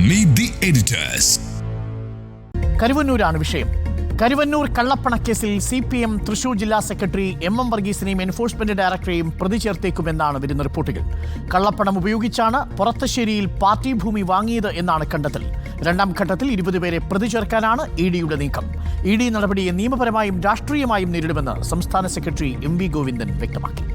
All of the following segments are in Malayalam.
Meet the editors. കരുവന്നൂരാണ് വിഷയം. കരുവന്നൂർ കള്ളപ്പണക്കേസിൽ CPM തൃശൂർ ജില്ലാ സെക്രട്ടറി MM വർഗീസിനെയും എൻഫോഴ്സ്മെന്റ് ഡയറക്ടറെയും പ്രതി ചേർത്തേക്കുമെന്നാണ് വരുന്ന റിപ്പോർട്ടുകൾ. കള്ളപ്പണം ഉപയോഗിച്ചാണ് പുറത്തശ്ശേരിയിൽ പാർട്ടി ഭൂമി വാങ്ങിയത് എന്നാണ് കണ്ടെത്തൽ. രണ്ടാം ഘട്ടത്തിൽ 20 പേരെ പ്രതി ചേർക്കാനാണ് EDയുടെ നീക്കം. ED നടപടിയെ നിയമപരമായും രാഷ്ട്രീയമായും നേരിടുമെന്ന് സംസ്ഥാന സെക്രട്ടറി MV ഗോവിന്ദൻ വ്യക്തമാക്കി.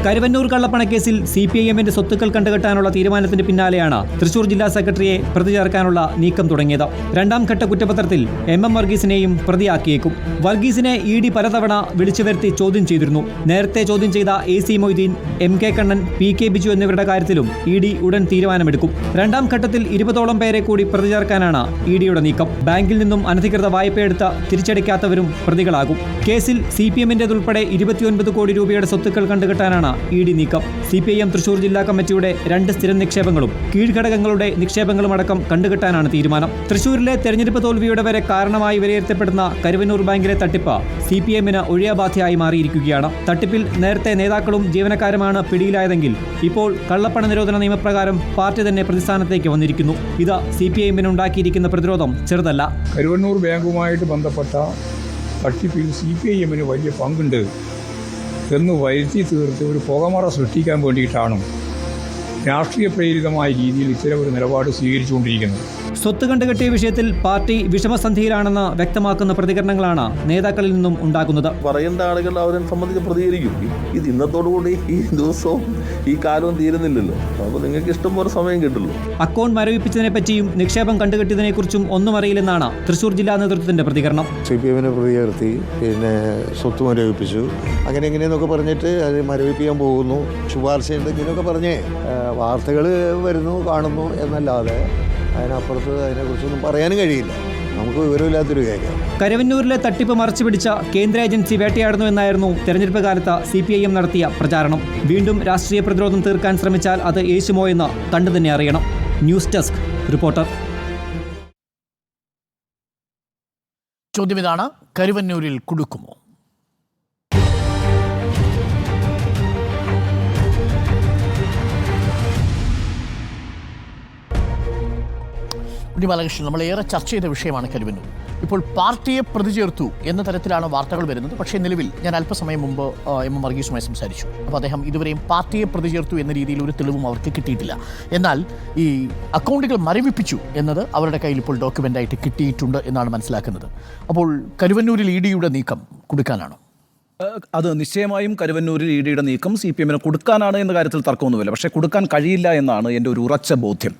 കരുവന്നൂർ കള്ളപ്പണക്കേസിൽ CPIMന്റെ സ്വത്തുക്കൾ കണ്ടുകെട്ടാനുള്ള തീരുമാനത്തിന് പിന്നാലെയാണ് തൃശൂർ ജില്ലാ സെക്രട്ടറിയെ പ്രതി ചേർക്കാനുള്ള നീക്കം തുടങ്ങിയത്. രണ്ടാം ഘട്ട കുറ്റപത്രത്തിൽ MM വർഗീസിനെയും പ്രതിയാക്കിയേക്കും. വർഗീസിനെ ED പലതവണ വിളിച്ചു വരുത്തി ചോദ്യം ചെയ്തിരുന്നു. നേരത്തെ ചോദ്യം ചെയ്ത AC Moideen, MK Kannan, PK Biju എന്നിവരുടെ കാര്യത്തിലും ED ഉടൻ തീരുമാനമെടുക്കും. രണ്ടാം ഘട്ടത്തിൽ 20ഓളം പേരെ കൂടി പ്രതി ചേർക്കാനാണ് EDയുടെ നീക്കം. ബാങ്കിൽ നിന്നും അനധികൃത വായ്പയെടുത്ത് തിരിച്ചടയ്ക്കാത്തവരും പ്രതികളാകും. കേസിൽ CPMന്റേതുൾപ്പെടെ 29 കോടി രൂപയുടെ സ്വത്തുക്കൾ കണ്ടുകെട്ടാനാണ് ED നീക്കം. CPIM തൃശൂർ ജില്ലാ കമ്മിറ്റിയുടെ 2 സ്ഥിരം നിക്ഷേപങ്ങളും കീഴ്ഘടകങ്ങളുടെ നിക്ഷേപങ്ങളും അടക്കം കണ്ടുകെട്ടാനാണ് തീരുമാനം. തൃശൂരിലെ തെരഞ്ഞെടുപ്പ് തോൽവിയുടെ വരെ കാരണമായി വിലയിരുത്തപ്പെടുന്ന കരുവന്നൂർ ബാങ്കിലെ തട്ടിപ്പ് CPMന് ഒഴിയാബാധയായി മാറിയിരിക്കുകയാണ്. തട്ടിപ്പിൽ നേരത്തെ നേതാക്കളും ജീവനക്കാരുമാണ് പിടിയിലായതെങ്കിൽ ഇപ്പോൾ കള്ളപ്പണ നിരോധന നിയമപ്രകാരം പാർട്ടി തന്നെ പ്രതിസ്ഥാനത്തേക്ക് വന്നിരിക്കുന്നു. ഇത് CPIMന് ഉണ്ടാക്കിയിരിക്കുന്ന പ്രതിരോധം ചെറുതല്ല. കരുവന്നൂർ ബാങ്കുമായിട്ട് ബന്ധപ്പെട്ട തട്ടിപ്പിൽ CPIMന് വലിയ പങ്കുണ്ട് എന്ന് വരുത്തി തീർത്ത് ഒരു പുകമറ സൃഷ്ടിക്കാൻ വേണ്ടിയിട്ടാണ് രാഷ്ട്രീയ പ്രേരിതമായ രീതിയിൽ ഇത്തരം ഒരു നിലപാട് സ്വീകരിച്ചുകൊണ്ടിരിക്കുന്നത്. സ്വത്ത് കണ്ടുകെട്ടിയ വിഷയത്തിൽ പാർട്ടി വിഷമസന്ധിയിലാണെന്ന് വ്യക്തമാക്കുന്ന പ്രതികരണങ്ങളാണ് നേതാക്കളിൽ നിന്നും ഉണ്ടാകുന്നത്. പറയേണ്ട ആളുകൾ അവരെ സംബന്ധിച്ച് പ്രതികരിക്കും. ഇത് ഇന്നത്തോടുകൂടി ഈ ദിവസവും ഈ കാലവും തീരുന്നില്ലല്ലോ. അപ്പോൾ നിങ്ങൾക്ക് ഇഷ്ടം പോലെ സമയം കിട്ടുള്ളൂ. അക്കൗണ്ട് മരവിപ്പിച്ചതിനെ പറ്റിയും നിക്ഷേപം കണ്ടുകെട്ടിയതിനെ കുറിച്ചും ഒന്നും അറിയില്ലെന്നാണ് തൃശൂർ ജില്ലാ നേതൃത്വത്തിന്റെ പ്രതികരണം. CPMനെ പ്രതി ചേർത്തി, സ്വത്ത് മരവിപ്പിച്ചു, അങ്ങനെ എങ്ങനെയെന്നൊക്കെ പറഞ്ഞിട്ട് അത് മരവിപ്പിക്കാൻ പോകുന്നു, ശുപാർശ എന്തെങ്കിലുമൊക്കെ പറഞ്ഞേ വാർത്തകൾ വരുന്നു കാണുന്നു എന്നല്ലാതെ അതിനപ്പുറത്ത് അതിനെക്കുറിച്ചൊന്നും പറയാനും കഴിയില്ല. നമുക്ക് വിവരമില്ലാത്തൊരു കാര്യം. കരുവന്നൂരിലെ തട്ടിപ്പ് മറച്ചുപിടിച്ച കേന്ദ്ര ഏജൻസി വേട്ടയാടുന്നു എന്നായിരുന്നു തെരഞ്ഞെടുപ്പ് കാലത്ത് CPIM നടത്തിയ പ്രചാരണം. വീണ്ടും രാഷ്ട്രീയ പ്രതിരോധം തീർക്കാൻ ശ്രമിച്ചാൽ അത് യേശുമോ എന്ന് കണ്ടു തന്നെ അറിയണം. News desk reporter. ചോദ്യം ഇതാണ്: കരുവന്നൂരിൽ കുടുക്കുമോ? ബാലകൃഷ്ണൻ, നമ്മളേറെ ചർച്ച ചെയ്ത വിഷയമാണ് കരുവന്നൂർ. ഇപ്പോൾ പാർട്ടിയെ പ്രതി ചേർത്തു എന്ന തരത്തിലാണ് വാർത്തകൾ വരുന്നത്. പക്ഷേ നിലവിൽ ഞാൻ അല്പസമയം മുമ്പ് MM വർഗീസുമായി സംസാരിച്ചു. അപ്പോൾ അദ്ദേഹം ഇതുവരെയും പാർട്ടിയെ പ്രതി ചേർത്തു എന്ന രീതിയിൽ ഒരു തെളിവും അവർക്ക് കിട്ടിയിട്ടില്ല. എന്നാൽ ഈ അക്കൗണ്ടുകൾ മരവിപ്പിച്ചു എന്നത് അവരുടെ കയ്യിൽ ഇപ്പോൾ ഡോക്യുമെൻ്റായിട്ട് കിട്ടിയിട്ടുണ്ട് എന്നാണ് മനസ്സിലാക്കുന്നത്. അപ്പോൾ കരുവന്നൂരിൽ EDയുടെ നീക്കം കൊടുക്കാനാണോ? അത് നിശ്ചയമായും കരുവന്നൂരിൽ EDയുടെ നീക്കം CPMന് കൊടുക്കാനാണ് എന്ന കാര്യത്തിൽ തർക്കമൊന്നുമില്ല. പക്ഷേ കൊടുക്കാൻ കഴിയില്ല എന്നാണ് എൻ്റെ ഒരു ഉറച്ച ബോധ്യം.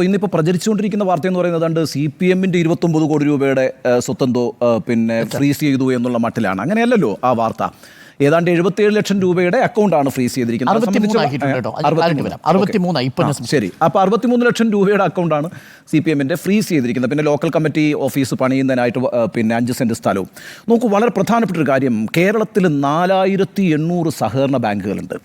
ഇന്നിപ്പോൾ പ്രചരിച്ചുകൊണ്ടിരിക്കുന്ന വാർത്ത എന്ന് പറയുന്നത് CPMന്റെ 29 കോടി രൂപയുടെ സ്വത്തെന്തോ ഫ്രീസ് ചെയ്തു എന്നുള്ള മട്ടിലാണ്. അങ്ങനെയല്ലല്ലോ ആ വാർത്ത. ഏതാണ്ട് 77 ലക്ഷം രൂപയുടെ അക്കൗണ്ടാണ് ഫ്രീസ് ചെയ്തിരിക്കുന്നത്. ശരി, അപ്പോൾ 63 ലക്ഷം രൂപയുടെ അക്കൗണ്ടാണ് CPMന്റെ ഫ്രീസ് ചെയ്തിരിക്കുന്നത്. പിന്നെ ലോക്കൽ കമ്മിറ്റി ഓഫീസ് പണിയുന്നതിനായിട്ട് 5 സെൻറ്റ് സ്ഥലവും. നോക്കൂ, വളരെ പ്രധാനപ്പെട്ട ഒരു കാര്യം, കേരളത്തിൽ 4800 സഹകരണ ബാങ്കുകളുണ്ട്.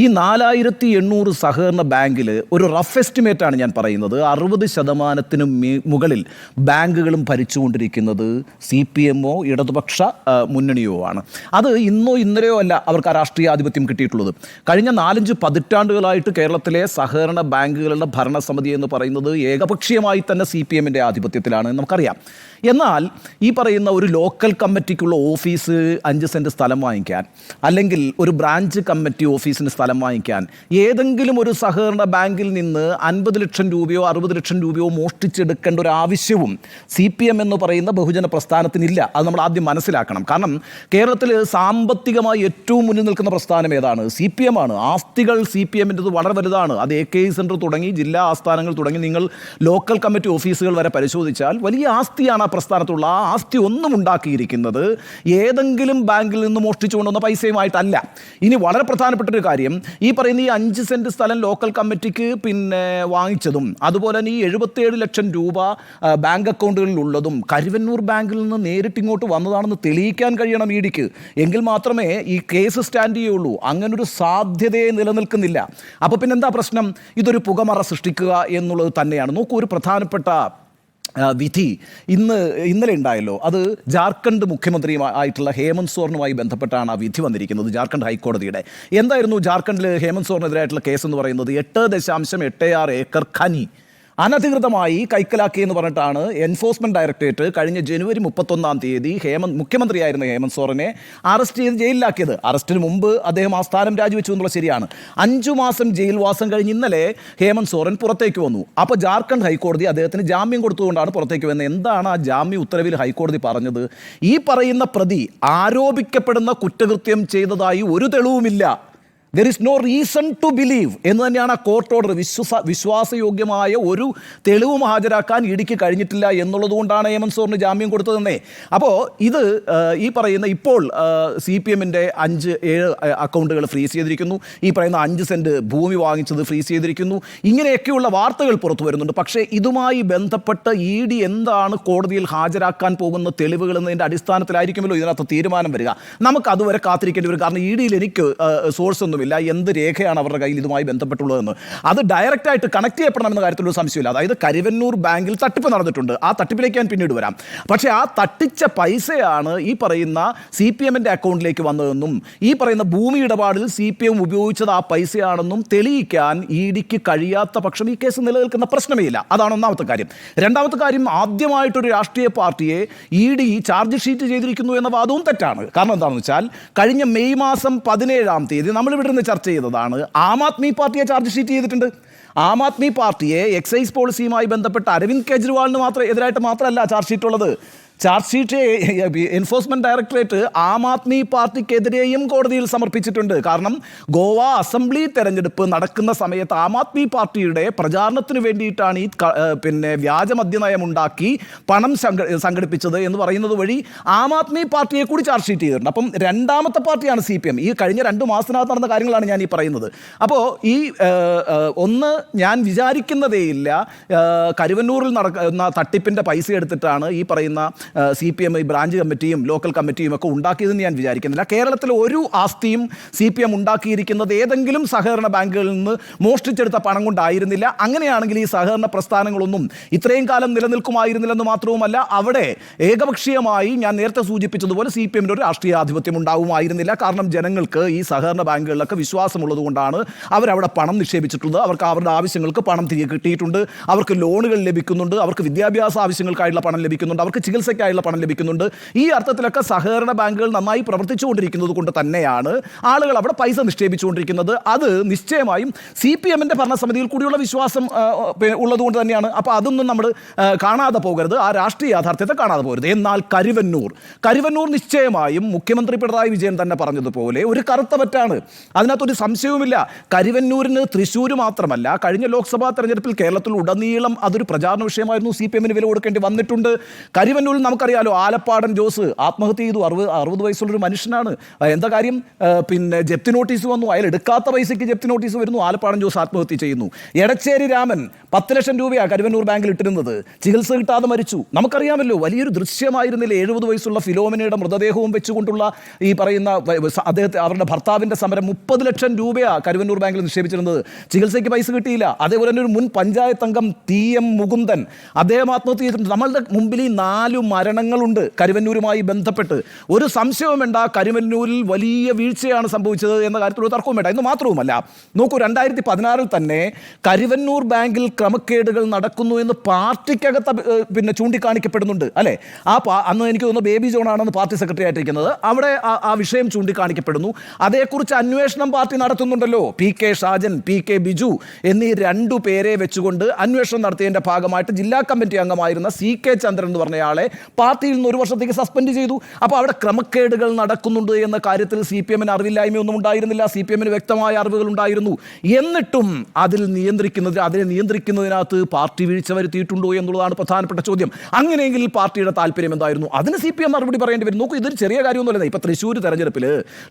ഈ 4800 സഹകരണ ബാങ്കിൽ ഒരു റഫ് എസ്റ്റിമേറ്റാണ് ഞാൻ പറയുന്നത്, 60% മുകളിൽ ബാങ്കുകളും ഭരിച്ചുകൊണ്ടിരിക്കുന്നത് CPMോ ഇടതുപക്ഷ മുന്നണിയോ ആണ്. അത് ഇന്നലെയോ അല്ല അവർക്ക് ആ രാഷ്ട്രീയ ആധിപത്യം കിട്ടിയിട്ടുള്ളത്. കഴിഞ്ഞ 4-5 പതിറ്റാണ്ടുകളായിട്ട് കേരളത്തിലെ സഹകരണ ബാങ്കുകളുടെ ഭരണസമിതി എന്ന് പറയുന്നത് ഏകപക്ഷീയമായി തന്നെ CPMന്റെ ആധിപത്യത്തിലാണ് നമുക്കറിയാം. എന്നാൽ ഈ പറയുന്ന ഒരു ലോക്കൽ കമ്മിറ്റിക്കുള്ള ഓഫീസ് 5 സെൻറ്റ് സ്ഥലം വാങ്ങിക്കാൻ, അല്ലെങ്കിൽ ഒരു ബ്രാഞ്ച് കമ്മിറ്റി ഓഫീസിന് സ്ഥലം വാങ്ങിക്കാൻ ഏതെങ്കിലും ഒരു സഹകരണ ബാങ്കിൽ നിന്ന് 50 ലക്ഷം രൂപയോ 60 ലക്ഷം രൂപയോ മോഷ്ടിച്ചെടുക്കേണ്ട ഒരു ആവശ്യവും CPM എന്ന് പറയുന്ന ബഹുജന പ്രസ്ഥാനത്തിനില്ല. അത് നമ്മൾ ആദ്യം മനസ്സിലാക്കണം. കാരണം കേരളത്തിൽ സാമ്പത്തികമായി ഏറ്റവും മുന്നിൽ നിൽക്കുന്ന പ്രസ്ഥാനം ഏതാണ്? CPM ആണ്. ആസ്തികൾ CPMൻ്റെത് വളരെ വലുതാണ്. അത് AK സെൻറ്റർ തുടങ്ങി ജില്ലാ ആസ്ഥാനങ്ങൾ തുടങ്ങി നിങ്ങൾ ലോക്കൽ കമ്മിറ്റി ഓഫീസുകൾ വരെ പരിശോധിച്ചാൽ വലിയ ആസ്തിയാണ് ആ പ്രസ്ഥാനത്തുള്ള. ആ ആസ്തി ഒന്നും ഉണ്ടാക്കിയിരിക്കുന്നത് ഏതെങ്കിലും ബാങ്കിൽ നിന്ന് മോഷ്ടിച്ചു കൊണ്ടുവന്ന പൈസയുമായിട്ടല്ല. ഇനി വളരെ പ്രധാനപ്പെട്ട ഒരു കാര്യം, ഈ പറയുന്ന ഈ 5 സെൻറ്റ് സ്ഥലം ലോക്കൽ കമ്മിറ്റിക്ക് വാങ്ങിച്ചതും അതുപോലെ തന്നെ ഈ 77 ലക്ഷം രൂപ ബാങ്ക് അക്കൗണ്ടുകളിൽ ഉള്ളതും കരുവന്നൂർ ബാങ്കിൽ നിന്ന് നേരിട്ട് ഇങ്ങോട്ട് വന്നതാണെന്ന് തെളിയിക്കാൻ കഴിയണം EDക്ക്. എങ്കിൽ മാത്രമേ ഈ കേസ് സ്റ്റാൻഡ് ചെയ്യുള്ളൂ. അങ്ങനൊരു സാധ്യതയെ നിലനിൽക്കുന്നില്ല. അപ്പോൾ പിന്നെന്താ പ്രശ്നം? ഇതൊരു പുകമറ സൃഷ്ടിക്കുക എന്നുള്ളത് തന്നെയാണ്. നോക്കൂ, ഒരു പ്രധാനപ്പെട്ട വിധി ഇന്നലെ ഉണ്ടായല്ലോ, അത് ജാർഖണ്ഡ് മുഖ്യമന്ത്രിയുമായിട്ടുള്ള ഹേമന്ത് സോറനുമായി ബന്ധപ്പെട്ടാണ് ആ വിധി വന്നിരിക്കുന്നത്, ജാർഖണ്ഡ് ഹൈക്കോടതിയുടെ. എന്തായിരുന്നു ജാർഖണ്ഡിൽ ഹേമന്ത് സോറനെതിരായിട്ടുള്ള കേസ് എന്ന് പറയുന്നത്? 8.86 ഏക്കർ ഖനി അനധികൃതമായി കൈക്കലാക്കി എന്ന് പറഞ്ഞിട്ടാണ് എൻഫോഴ്സ്മെന്റ് ഡയറക്ടറേറ്റ് കഴിഞ്ഞ ജനുവരി 31 മുഖ്യമന്ത്രിയായിരുന്ന ഹേമന്ത് സോറനെ അറസ്റ്റ് ചെയ്ത് ജയിലിലാക്കിയത്. അറസ്റ്റിന് മുമ്പ് അദ്ദേഹം ആ സ്ഥാനം രാജിവെച്ചു എന്നുള്ളത് ശരിയാണ്. 5 മാസം ജയിൽവാസം കഴിഞ്ഞ് ഇന്നലെ ഹേമന്ത് സോറൻ പുറത്തേക്ക് വന്നു. അപ്പോൾ ജാർഖണ്ഡ് ഹൈക്കോടതി അദ്ദേഹത്തിന് ജാമ്യം കൊടുത്തുകൊണ്ടാണ് പുറത്തേക്ക് വന്നത്. എന്താണ് ആ ജാമ്യ ഉത്തരവിൽ ഹൈക്കോടതി പറഞ്ഞത്? ഈ പറയുന്ന പ്രതി ആരോപിക്കപ്പെടുന്ന കുറ്റകൃത്യം ചെയ്തതായി ഒരു തെളിവുമില്ല, there is no reason to believe എന്ന് തന്നെയാണ് ആ കോർട്ട് ഓർഡർ. വിശ്വാസയോഗ്യമായ ഒരു തെളിവും ഹാജരാക്കാൻ ഇഡിക്ക് കഴിഞ്ഞിട്ടില്ല എന്നുള്ളത് കൊണ്ടാണ് ഹേമന്ത് സോറിന് ജാമ്യം കൊടുത്തതെന്നേ. അപ്പോൾ ഇത് ഈ പറയുന്ന ഇപ്പോൾ CPM-ന്റെ 5-7 അക്കൗണ്ടുകൾ ഫ്രീസ് ചെയ്തിരിക്കുന്നു, ഈ പറയുന്ന 5 സെന്റ് ഭൂമി വാങ്ങിച്ചത് ഫ്രീസ് ചെയ്തിരിക്കുന്നു, ഇങ്ങനെയൊക്കെയുള്ള വാർത്തകൾ പുറത്തു വരുന്നുണ്ട്. പക്ഷേ ഇതുമായി ബന്ധപ്പെട്ട് ED എന്താണ് കോടതിയിൽ ഹാജരാക്കാൻ പോകുന്ന തെളിവുകൾ എന്നതിൻ്റെ അടിസ്ഥാനത്തിലായിരിക്കുമല്ലോ ഇതിനകത്ത് തീരുമാനം വരിക. നമുക്ക് അതുവരെ കാത്തിരിക്കേണ്ടി വരും. കാരണം ED-യിൽ എനിക്ക് സോഴ്സ് ഒന്നും എന്ത് രേഖയാണ് അവരുടെ കയ്യിൽ ഇതുമായി ബന്ധപ്പെട്ടുള്ളതെന്ന് അത് ഡയറക്റ്റായിട്ട് കണക്ട് ചെയ്യപ്പെടണമെന്ന കാര്യത്തിലൊരു സംശയമില്ല. അതായത് കരുവന്നൂർ ബാങ്കിൽ തട്ടിപ്പ് നടന്നിട്ടുണ്ട്, ആ തട്ടിപ്പിലേക്ക് ഞാൻ പിന്നീട് വരാം. പക്ഷേ ആ തട്ടിച്ച പൈസയാണ് ഈ പറയുന്ന CPM-ന്റെ അക്കൗണ്ടിലേക്ക് വന്നതെന്നും ഈ പറയുന്ന ഭൂമി ഇടപാടിൽ CPM ഉപയോഗിച്ചത് ആ പൈസയാണെന്നും തെളിയിക്കാൻ EDക്ക് കഴിയാത്ത പക്ഷം ഈ കേസ് നിലനിൽക്കുന്ന പ്രശ്നമേ ഇല്ല. അതാണ് ഒന്നാമത്തെ കാര്യം. രണ്ടാമത്തെ കാര്യം, ആദ്യമായിട്ടൊരു രാഷ്ട്രീയ പാർട്ടിയെ ED ചാർജ് ഷീറ്റ് ചെയ്തിരിക്കുന്നു എന്ന വാദവും തെറ്റാണ്. കാരണം എന്താണെന്ന് വെച്ചാൽ കഴിഞ്ഞ മെയ് മാസം 17 നമ്മളിവിടെ ചർച്ച ചെയ്തതാണ്. ആം ആദ്മി പാർട്ടിയെ ചാർജ് ഷീറ്റ് ചെയ്തിട്ടുണ്ട്. ആം ആദ്മി പാർട്ടിയെ എക്സൈസ് പോളിസിയുമായി ബന്ധപ്പെട്ട് അരവിന്ദ് കെജ്രിവാളിന് എതിരായിട്ട് മാത്രമല്ല ചാർജ് ഷീറ്റ് ഉള്ളത്. Charge sheet enforcement directorate Aam Aadmi പാർട്ടിക്കെതിരെയും കോടതിയിൽ സമർപ്പിച്ചിട്ടുണ്ട്. കാരണം ഗോവ അസംബ്ലി തെരഞ്ഞെടുപ്പ് നടക്കുന്ന സമയത്ത് ആം ആദ്മി പാർട്ടിയുടെ പ്രചാരണത്തിന് വേണ്ടിയിട്ടാണ് ഈ വ്യാജ മദ്യനയം ഉണ്ടാക്കി പണം സംഘടിപ്പിച്ചത് എന്ന് പറയുന്നത് വഴി ആം ആദ്മി പാർട്ടിയെ കൂടി ചാർജ് ഷീറ്റ് ചെയ്തിട്ടുണ്ട്. അപ്പം രണ്ടാമത്തെ പാർട്ടിയാണ് CPM. ഈ കഴിഞ്ഞ 2 മാസത്തിനകത്ത് നടന്ന കാര്യങ്ങളാണ് ഞാൻ ഈ പറയുന്നത്. അപ്പോൾ ഈ ഒന്ന് ഞാൻ വിചാരിക്കുന്നതേയില്ല കരുവന്നൂരിൽ നടക്കുന്ന തട്ടിപ്പിൻ്റെ പൈസ എടുത്തിട്ടാണ് ഈ പറയുന്ന CPM ബ്രാഞ്ച് കമ്മിറ്റിയും ലോക്കൽ കമ്മിറ്റിയും ഒക്കെ ഉണ്ടാക്കിയതെന്ന് ഞാൻ വിചാരിക്കുന്നില്ല. കേരളത്തിൽ ഒരു ആസ്തിയും CPM ഉണ്ടാക്കിയിരിക്കുന്നത് ഏതെങ്കിലും സഹകരണ ബാങ്കുകളിൽ നിന്ന് മോഷ്ടിച്ചെടുത്ത പണം കൊണ്ടായിരുന്നില്ല. അങ്ങനെയാണെങ്കിൽ ഈ സഹകരണ പ്രസ്ഥാനങ്ങളൊന്നും ഇത്രയും കാലം നിലനിൽക്കുമായിരുന്നില്ലെന്ന് മാത്രവുമല്ല, അവിടെ ഏകപക്ഷീയമായി ഞാൻ നേരത്തെ സൂചിപ്പിച്ചതുപോലെ CPM-ന്റെ ഒരു രാഷ്ട്രീയാധിപത്യം ഉണ്ടാവുമായിരുന്നില്ല. കാരണം ജനങ്ങൾക്ക് ഈ സഹകരണ ബാങ്കുകളിലൊക്കെ വിശ്വാസമുള്ളത് കൊണ്ടാണ് അവരവിടെ പണം നിക്ഷേപിച്ചിട്ടുള്ളത്. അവർക്ക് അവരുടെ ആവശ്യങ്ങൾക്ക് പണം തിരികെ കിട്ടിയിട്ടുണ്ട്, അവർക്ക് ലോണുകൾ ലഭിക്കുന്നുണ്ട്, അവർക്ക് വിദ്യാഭ്യാസ ആവശ്യങ്ങൾക്കായിട്ടുള്ള പണം ലഭിക്കുന്നുണ്ട്, അവർക്ക് ചികിത്സയ്ക്കായുള്ള പണം ലഭിക്കുന്നുണ്ട്. ഈ അർത്ഥത്തിലൊക്കെ സഹകരണ ബാങ്കുകൾ നന്നായി പ്രവർത്തിച്ചുകൊണ്ടിരിക്കുന്നത് കൊണ്ട് തന്നെയാണ് ആളുകൾ അവിടെ പൈസ നിക്ഷേപിച്ചുകൊണ്ടിരിക്കുന്നത്. അത് നിശ്ചയമായും CPM-ന്റെ ഭരണസമിതിയിൽ കൂടിയുള്ള വിശ്വാസം ഉള്ളതുകൊണ്ട് തന്നെയാണ്. അപ്പോൾ അതൊന്നും നമ്മൾ കാണാതെ പോകരുത്, ആ രാഷ്ട്രീയ യാഥാർത്ഥ്യത്തെ കാണാതെ പോകരുത്. എന്നാൽ കരുവന്നൂർ നിശ്ചയമായും മുഖ്യമന്ത്രി പിണറായി വിജയൻ തന്നെ പറഞ്ഞതുപോലെ ഒരു കറുത്ത പറ്റാണ്, അതിനകത്തൊരു സംശയവുമില്ല. കരുവന്നൂരിന് തൃശ്ശൂർ മാത്രമല്ല, കഴിഞ്ഞ ലോക്സഭാ തെരഞ്ഞെടുപ്പിൽ കേരളത്തിൽ ഉടനീളം അതൊരു പ്രചാരണ വിഷയമായിരുന്നു. CPM-ന് വില കൊടുക്കേണ്ടി വന്നിട്ടുണ്ട്. കരുവന്നൂരിൽ നമുക്കറിയാലോ, ആലപ്പാടൻ ജോസ് ആത്മഹത്യ ചെയ്തു. 60 വയസ്സുള്ളൊരു മനുഷ്യനാണ്. എന്താ കാര്യം? ജപ്തി നോട്ടീസ് വന്നു, അയാൾ എടുക്കാത്ത പൈസയ്ക്ക് ജപ്തി നോട്ടീസ് വരുന്നു, ആലപ്പാടൻ ജോസ് ആത്മഹത്യ ചെയ്യുന്നു. എടച്ചേരി രാമൻ 10 ലക്ഷം രൂപയാണ് കരുവന്നൂർ ബാങ്കിൽ ഇട്ടിരുന്നത്, ചികിത്സ കിട്ടാതെ മരിച്ചു. നമുക്കറിയാമല്ലോ, വലിയൊരു ദൃശ്യമായിരുന്നില്ല 70 വയസ്സുള്ള ഫിലോമിനയുടെ മൃതദേഹവും വെച്ചുകൊണ്ടുള്ള ഈ പറയുന്ന അവരുടെ ഭർത്താവിൻ്റെ സമരം. 30 ലക്ഷം രൂപയാണ് കരുവന്നൂർ ബാങ്കിൽ നിക്ഷേപിച്ചിരുന്നത്, ചികിത്സയ്ക്ക് പൈസ കിട്ടിയില്ല. അതേപോലെ തന്നെ ഒരു മുൻ പഞ്ചായത്ത് അംഗം TM മുകുന്ദൻ, അദ്ദേഹം ആത്മഹത്യ ചെയ്തിട്ടുണ്ട്. നമ്മളുടെ മുമ്പിൽ ഈ 4 മരണങ്ങളുണ്ട് കരുവന്നൂരുമായി ബന്ധപ്പെട്ട്. ഒരു സംശയവും വേണ്ട, കരുവന്നൂരിൽ വലിയ വീഴ്ചയാണ് സംഭവിച്ചത് എന്ന കാര്യത്തിൽ ഒരു തർക്കവും വേണ്ട. എന്ന് മാത്രവുമല്ല, നോക്കൂ, 2016 തന്നെ കരുവന്നൂർ ബാങ്കിൽ ക്രമക്കേടുകൾ നടക്കുന്നു എന്ന് പാർട്ടിക്കകത്ത് ചൂണ്ടിക്കാണിക്കപ്പെടുന്നുണ്ട് അല്ലേ? അന്ന് എനിക്ക് തോന്നുന്നു ബേബി ജോൺ ആണെന്ന് പാർട്ടി സെക്രട്ടറി ആയിട്ടിരിക്കുന്നത്. അവിടെ ആ വിഷയം ചൂണ്ടിക്കാണിക്കപ്പെടുന്നു. അതേക്കുറിച്ച് അന്വേഷണം പാർട്ടി നടത്തുന്നുണ്ടല്ലോ. PK ഷാജൻ, PK ബിജു എന്നീ 2 പേരെ വെച്ചുകൊണ്ട് അന്വേഷണം നടത്തിയതിൻ്റെ ഭാഗമായിട്ട് ജില്ലാ കമ്മിറ്റി അംഗമായിരുന്ന CK ചന്ദ്രൻ എന്ന് പറഞ്ഞയാളെ പാർട്ടിയിൽ നിന്ന് 1 വർഷത്തേക്ക് സസ്പെൻഡ് ചെയ്തു. അപ്പോൾ അവിടെ ക്രമക്കേടുകൾ നടക്കുന്നുണ്ട് എന്ന കാര്യത്തിൽ CPM-ന് അറിവില്ലായ്മയൊന്നും ഉണ്ടായിരുന്നില്ല. CPM-ന് വ്യക്തമായ അറിവുകൾ ഉണ്ടായിരുന്നു. എന്നിട്ടും അതിനെ നിയന്ത്രിക്കുന്നതിനകത്ത് പാർട്ടി വീഴ്ച വരുത്തിയിട്ടുണ്ടോ എന്നുള്ളതാണ് പ്രധാനപ്പെട്ട ചോദ്യം. അങ്ങനെയെങ്കിൽ പാർട്ടിയുടെ താല്പര്യം എന്തായിരുന്നു? അതിന് CPM മറുപടി പറയേണ്ടി വരും. നോക്കൂ, ഇതൊരു ചെറിയ കാര്യമൊന്നുമല്ല. ഇപ്പോൾ തൃശ്ശൂർ തെരഞ്ഞെടുപ്പിൽ,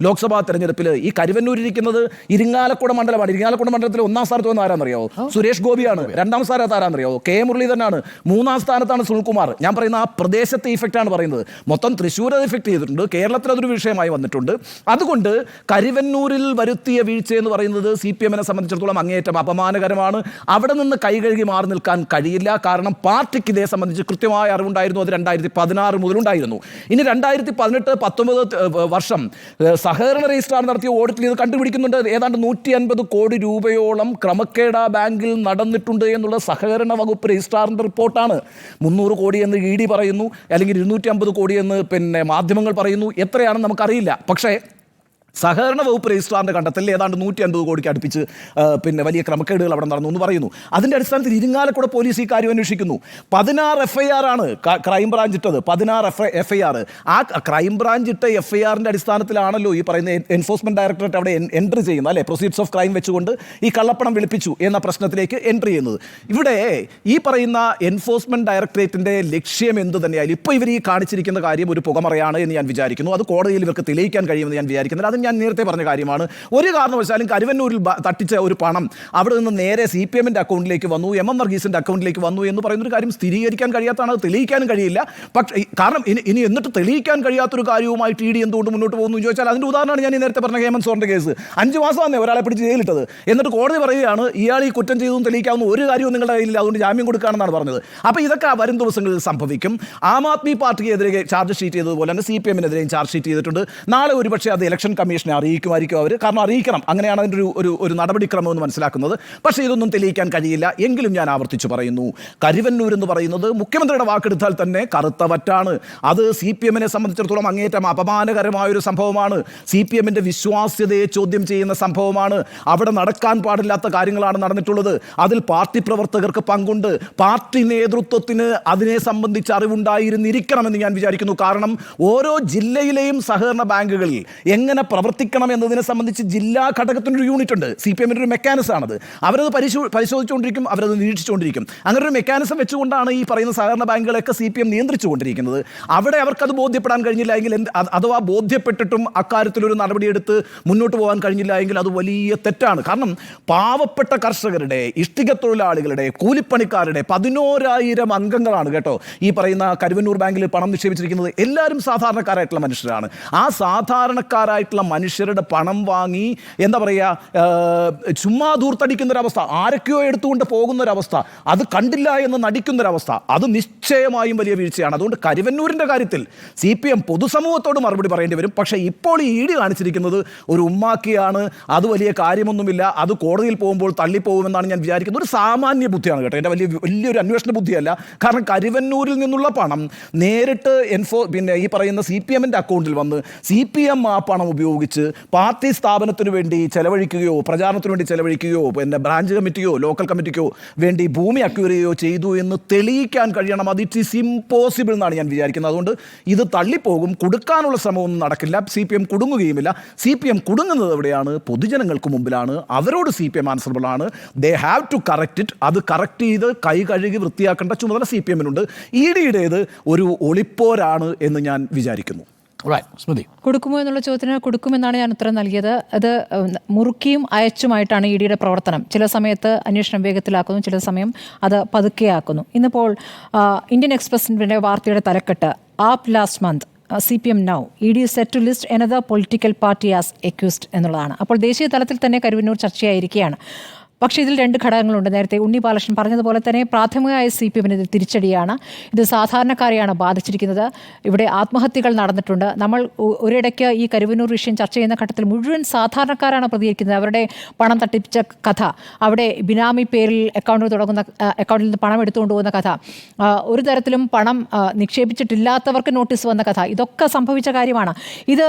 ലോക്സഭാ തെരഞ്ഞെടുപ്പിൽ ഈ കരുവന്നൂർ ഇരിക്കുന്നത് ഇരിങ്ങാലക്കുട മണ്ഡലമാണ്. ഇരിങ്ങാലക്കുട മണ്ഡലത്തിൽ 1ാം സ്ഥാനത്ത് വന്ന ആരാന്നറിയാവോ? സുരേഷ് ഗോപിയാണ്. 2ാം സ്ഥാനത്ത് ആരാന്നറിയാവോ? K മുരളീധരനാണ്. 3ാം സ്ഥാനത്താണ് സുനിൽകുമാർ. ഞാൻ പറയുന്ന ആ പ്രദേശം ദേശത്തെ ഇഫക്റ്റാണ് പറയുന്നത്. മൊത്തം തൃശ്ശൂർ അത് ഇഫക്റ്റ് ചെയ്തിട്ടുണ്ട്, കേരളത്തിൽ അതൊരു വിഷയമായി വന്നിട്ടുണ്ട്. അതുകൊണ്ട് കരുവന്നൂരിൽ വരുത്തിയ വീഴ്ച എന്ന് പറയുന്നത് CPM സംബന്ധിച്ചിടത്തോളം അങ്ങേയറ്റം അപമാനകരമാണ്. അവിടെ നിന്ന് കൈകഴുകി മാറി നിൽക്കാൻ കഴിയില്ല. കാരണം പാർട്ടിക്ക് ഇതേ സംബന്ധിച്ച് കൃത്യമായ അറിവുണ്ടായിരുന്നു. അത് 2016 മുതലുണ്ടായിരുന്നു. ഇനി 2018-19 വർഷം സഹകരണ രജിസ്ട്രാർ നടത്തിയ ഓഡിറ്റിൽ ഇത് കണ്ടുപിടിക്കുന്നുണ്ട്. ഏതാണ്ട് 150 കോടി രൂപയോളം ക്രമക്കേട ബാങ്കിൽ നടന്നിട്ടുണ്ട് എന്നുള്ള സഹകരണ വകുപ്പ് രജിസ്ട്രാറിൻ്റെ റിപ്പോർട്ടാണ്. 300 കോടി എന്ന് ED പറയുന്നു, അല്ലെങ്കിൽ 250 കോടി എന്ന് മാധ്യമങ്ങൾ പറയുന്നു. എത്രയാണെന്ന് നമുക്കറിയില്ല. പക്ഷേ സഹകരണ വകുപ്പ് രജിസ്ട്രാറിൻ്റെ കണ്ടെത്തലിൽ ഏതാണ്ട് 150 കോടിക്ക് അടുപ്പിച്ച് വലിയ ക്രമക്കേടുകൾ അവിടെ നടന്നു എന്ന് പറയുന്നു. അതിൻ്റെ അടിസ്ഥാനത്തിൽ ഇരിങ്ങാലക്കുട പോലീസ് ഈ കാര്യം അന്വേഷിക്കുന്നു. 16 FIR ആണ് ക്രൈംബ്രാഞ്ച് ഇട്ടത്. 16 FIR. ആ ക്രൈംബ്രാഞ്ച് ഇട്ട FIRൻ്റെ അടിസ്ഥാനത്തിലാണല്ലോ ഈ പറയുന്ന എൻഫോഴ്സ്മെൻറ്റ് ഡയറക്ടറേറ്റ് അവിടെ എൻട്രി ചെയ്യുന്നത്, അല്ലേ? പ്രൊസീഡ്സ് ഓഫ് ക്രൈം വെച്ചുകൊണ്ട് ഈ കള്ളപ്പണം വെളുപ്പിച്ചു എന്ന പ്രശ്നത്തിലേക്ക് എൻട്രി ചെയ്യുന്നത്. ഇവിടെ ഈ പറയുന്ന എൻഫോഴ്സ്മെൻറ്റ് ഡയറക്ടറേറ്റിൻ്റെ ലക്ഷ്യം എന്ത് തന്നെയായാലും ഇപ്പോൾ ഇവർ ഈ കാണിച്ചിരിക്കുന്ന കാര്യം ഒരു പുകമറയാണ് എന്ന് ഞാൻ വിചാരിക്കുന്നു. അത് കോടതിയിൽ ഇവർക്ക് തെളിയിക്കാൻ കഴിയുമെന്ന് ഞാൻ വിചാരിക്കുന്നില്ല. അത് ഞാൻ നേരത്തെ പറഞ്ഞ കാര്യമാണ്. ഒരു കാരണവശാലും കരുവന്നൂരിൽ തട്ടിച്ച ഒരു പണം അവിടെ നിന്ന് നേരെ CPMൻ്റെ അക്കൗണ്ടിലേക്ക് വന്നു, MM വർഗീസിൻ്റെ അക്കൗണ്ടിലേക്ക് വന്നു എന്ന് പറയുന്നൊരു കാര്യം സ്ഥിരീകരിക്കാൻ കഴിയാത്തതാണ്. അത് തെളിയിക്കാനും കഴിയില്ല. പക്ഷേ കാരണം ഇനി എന്നിട്ട് തെളിയിക്കാൻ കഴിയാത്തൊരു കാര്യവുമായിട്ട് ED എന്തുകൊണ്ട് മുന്നോട്ട് പോകുന്നു എന്ന് ചോദിച്ചാൽ അതിൻ്റെ ഉദാഹരണമാണ് ഞാൻ ഈ നേരത്തെ പറഞ്ഞ ഹേമന്ത് സോറിൻ്റെ കേസ്. 5 മാസമാണ് ഒരാളെ പിടിച്ച് ജയിലിട്ടത്. എന്നിട്ട് കോടതി പറയുകയാണ് ഇയാൾ ഈ കുറ്റം ചെയ്തും തെളിയിക്കാവുന്ന ഒരു കാര്യവും നിങ്ങളുടെ കയ്യിലില്ല, അതുകൊണ്ട് ജാമ്യം കൊടുക്കുകയാണെന്നാണ് പറഞ്ഞത്. അപ്പോൾ ഇതൊക്കെ വരും ദിവസങ്ങളിൽ സംഭവിക്കും. ആം ആദ്മി പാർട്ടിക്കെതിരെ ചാർജ് ഷീറ്റ് ചെയ്തതുപോലെ തന്നെ CPMനെതിരെയും ചാർജ് ഷീറ്റ് ചെയ്തിട്ടുണ്ട്. നാളെ ഒരുപക്ഷെ അത് ഇലക്ഷൻ കമ്മീഷനെ അറിയിക്കുമായിരിക്കും അവർ. കാരണം അറിയിക്കണം, അങ്ങനെയാണ് അതിൻ്റെ ഒരു നടപടിക്രമം എന്ന് മനസ്സിലാക്കുന്നത്. പക്ഷേ ഇതൊന്നും തെളിയിക്കാൻ കഴിയില്ല. എങ്കിലും ഞാൻ ആവർത്തിച്ചു പറയുന്നു, കരുവന്നൂർ എന്ന് പറയുന്നത് മുഖ്യമന്ത്രിയുടെ വാക്കെടുത്താൽ തന്നെ കറുത്ത വറ്റാണ്. അത് CPMനെ സംബന്ധിച്ചിടത്തോളം അങ്ങേറ്റം അപമാനകരമായൊരു സംഭവമാണ്. CPMൻ്റെ വിശ്വാസ്യതയെ ചോദ്യം ചെയ്യുന്ന സംഭവമാണ്. അവിടെ നടക്കാൻ പാടില്ലാത്ത കാര്യങ്ങളാണ് നടന്നിട്ടുള്ളത്. അതിൽ പാർട്ടി പ്രവർത്തകർക്ക് പങ്കുണ്ട്. പാർട്ടി നേതൃത്വത്തിന് അതിനെ സംബന്ധിച്ച് അറിവുണ്ടായിരുന്നിരിക്കണമെന്ന് ഞാൻ വിചാരിക്കുന്നു. കാരണം ഓരോ ജില്ലയിലെയും സഹകരണ ബാങ്കുകളിൽ എങ്ങനെ പ്രവർത്തിക്കണം എന്നതിനെ സംബന്ധിച്ച് ജില്ലാ ഘടകത്തിനൊരു യൂണിറ്റ് ഉണ്ട്. CPMൻ്റെ ഒരു മെക്കാനിസമാണത്. അവരത് പരിശോധിച്ചുകൊണ്ടിരിക്കും, അവരത് നിരീക്ഷിച്ചുകൊണ്ടിരിക്കും. അങ്ങനെ ഒരു മെക്കാനിസം വെച്ചുകൊണ്ടാണ് ഈ പറയുന്ന സഹകരണ ബാങ്കുകളൊക്കെ CPM നിയന്ത്രിച്ചുകൊണ്ടിരിക്കുന്നത്. അവിടെ അവർക്കത് ബോധ്യപ്പെടാൻ കഴിഞ്ഞില്ല എങ്കിൽ, അഥവാ ബോധ്യപ്പെട്ടിട്ടും അക്കാര്യത്തിലൊരു നടപടിയെടുത്ത് മുന്നോട്ട് പോകാൻ കഴിഞ്ഞില്ല എങ്കിൽ അത് വലിയ തെറ്റാണ്. കാരണം പാവപ്പെട്ട കർഷകരുടെ, ഇഷ്ടിക തൊഴിലാളികളുടെ, കൂലിപ്പണിക്കാരുടെ 11,000 അംഗങ്ങളാണ് കേട്ടോ ഈ പറയുന്ന കരുവന്നൂർ ബാങ്കിൽ പണം നിക്ഷേപിച്ചിരിക്കുന്നത്. എല്ലാവരും സാധാരണക്കാരായിട്ടുള്ള മനുഷ്യരാണ്. ആ സാധാരണക്കാരായിട്ടുള്ള മനുഷ്യരുടെ പണം വാങ്ങി എന്താ പറയുക, ചുമ്മാ ധൂർത്തടിക്കുന്നൊരവസ്ഥ, ആരൊക്കെയോ എടുത്തുകൊണ്ട് പോകുന്നൊരവസ്ഥ, അത് കണ്ടില്ല എന്ന് നടിക്കുന്നൊരവസ്ഥ, അത് നിശ്ചയമായും വലിയ വീഴ്ചയാണ്. അതുകൊണ്ട് കരുവന്നൂരിൻ്റെ കാര്യത്തിൽ CPM പൊതുസമൂഹത്തോട് മറുപടി പറയേണ്ടി വരും. പക്ഷേ ഇപ്പോൾ ഈ ED കാണിച്ചിരിക്കുന്നത് ഒരു ഉമ്മാക്കിയാണ്. അത് വലിയ കാര്യമൊന്നുമില്ല, അത് കോടതിയിൽ പോകുമ്പോൾ തള്ളിപ്പോകുമെന്നാണ് ഞാൻ വിചാരിക്കുന്നത്. ഒരു സാമാന്യ ബുദ്ധിയാണ് കേട്ടോ, എൻ്റെ വലിയൊരു അന്വേഷണ ബുദ്ധിയല്ല. കാരണം കരുവന്നൂരിൽ നിന്നുള്ള പണം നേരിട്ട് ഈ പറയുന്ന CPMൻ്റെ അക്കൗണ്ടിൽ വന്ന് CPM ആ പണം ഉപയോഗിച്ച് പാർട്ടി സ്ഥാപനത്തിന് വേണ്ടി ചെലവഴിക്കുകയോ, പ്രചാരണത്തിന് വേണ്ടി ചെലവഴിക്കുകയോ, ബ്രാഞ്ച് കമ്മിറ്റിയോ ലോക്കൽ കമ്മിറ്റിക്കോ വേണ്ടി ഭൂമി അക്വയർ ചെയ്യുകയോ ചെയ്തു എന്ന് തെളിയിക്കാൻ കഴിയണം. അത് ഇറ്റ് ഈസ് ഇമ്പോസിബിൾ എന്നാണ് ഞാൻ വിചാരിക്കുന്നത്. അതുകൊണ്ട് ഇത് തള്ളിപ്പോകും. കൊടുക്കാനുള്ള ശ്രമമൊന്നും നടക്കില്ല. CPM കുടുങ്ങുകയുമില്ല. CPM കുടുങ്ങുന്നത് എവിടെയാണ്? പൊതുജനങ്ങൾക്ക് മുമ്പിലാണ്. അവരോട് CPM ആൻസറബിൾ ആണ്. They have to correct it. അത് കറക്റ്റ് ചെയ്ത് കൈ കഴുകി വൃത്തിയാക്കേണ്ട ചുമതല CPMനുണ്ട്. EDയുടേത് ഒരു ഒളിപ്പോരാണ് എന്ന് ഞാൻ വിചാരിക്കുന്നു. സ്മൃതി, കൊടുക്കുമോ എന്നുള്ള ചോദ്യത്തിന് കൊടുക്കുമെന്നാണ് ഞാൻ ഉത്തരം നൽകിയത്. അത് മുറുക്കിയും അയച്ചുമായിട്ടാണ് EDയുടെ പ്രവർത്തനം. ചില സമയത്ത് അന്വേഷണം വേഗത്തിലാക്കുന്നു, ചില സമയം അത് പതുക്കെയാക്കുന്നു. ഇന്നിപ്പോൾ ഇന്ത്യൻ എക്സ്പ്രസിൻ്റെ വാർത്തയുടെ തലക്കെട്ട് app last month CPM now ED is set to list another political party as accused എന്നുള്ളതാണ്. അപ്പോൾ ദേശീയ തലത്തിൽ തന്നെ കരുവന്നൂർ ചർച്ചയായിരിക്കുകയാണ്. പക്ഷേ ഇതിൽ 2 ഘടകങ്ങളുണ്ട്. നേരത്തെ ഉണ്ണി ബാലകൃഷ്ണൻ പറഞ്ഞതുപോലെ തന്നെ പ്രാഥമികമായ CPMന് ഇത് തിരിച്ചടിയാണ്. ഇത് സാധാരണക്കാരെയാണ് ബാധിച്ചിരിക്കുന്നത്. ഇവിടെ ആത്മഹത്യകൾ നടന്നിട്ടുണ്ട്. നമ്മൾ ഒരിടയ്ക്ക് ഈ കരുവന്നൂർ വിഷയം ചർച്ച ചെയ്യുന്ന ഘട്ടത്തിൽ മുഴുവൻ സാധാരണക്കാരാണ് പ്രതികരിക്കുന്നത്. അവരുടെ പണം തട്ടിപ്പിച്ച കഥ, അവിടെ ബിനാമി പേരിൽ അക്കൗണ്ടിൽ നിന്ന് പണം എടുത്തുകൊണ്ട് പോകുന്ന കഥ, ഒരു തരത്തിലും പണം നിക്ഷേപിച്ചിട്ടില്ലാത്തവർക്ക് നോട്ടീസ് വന്ന കഥ, ഇതൊക്കെ സംഭവിച്ച കാര്യമാണ്. ഇത്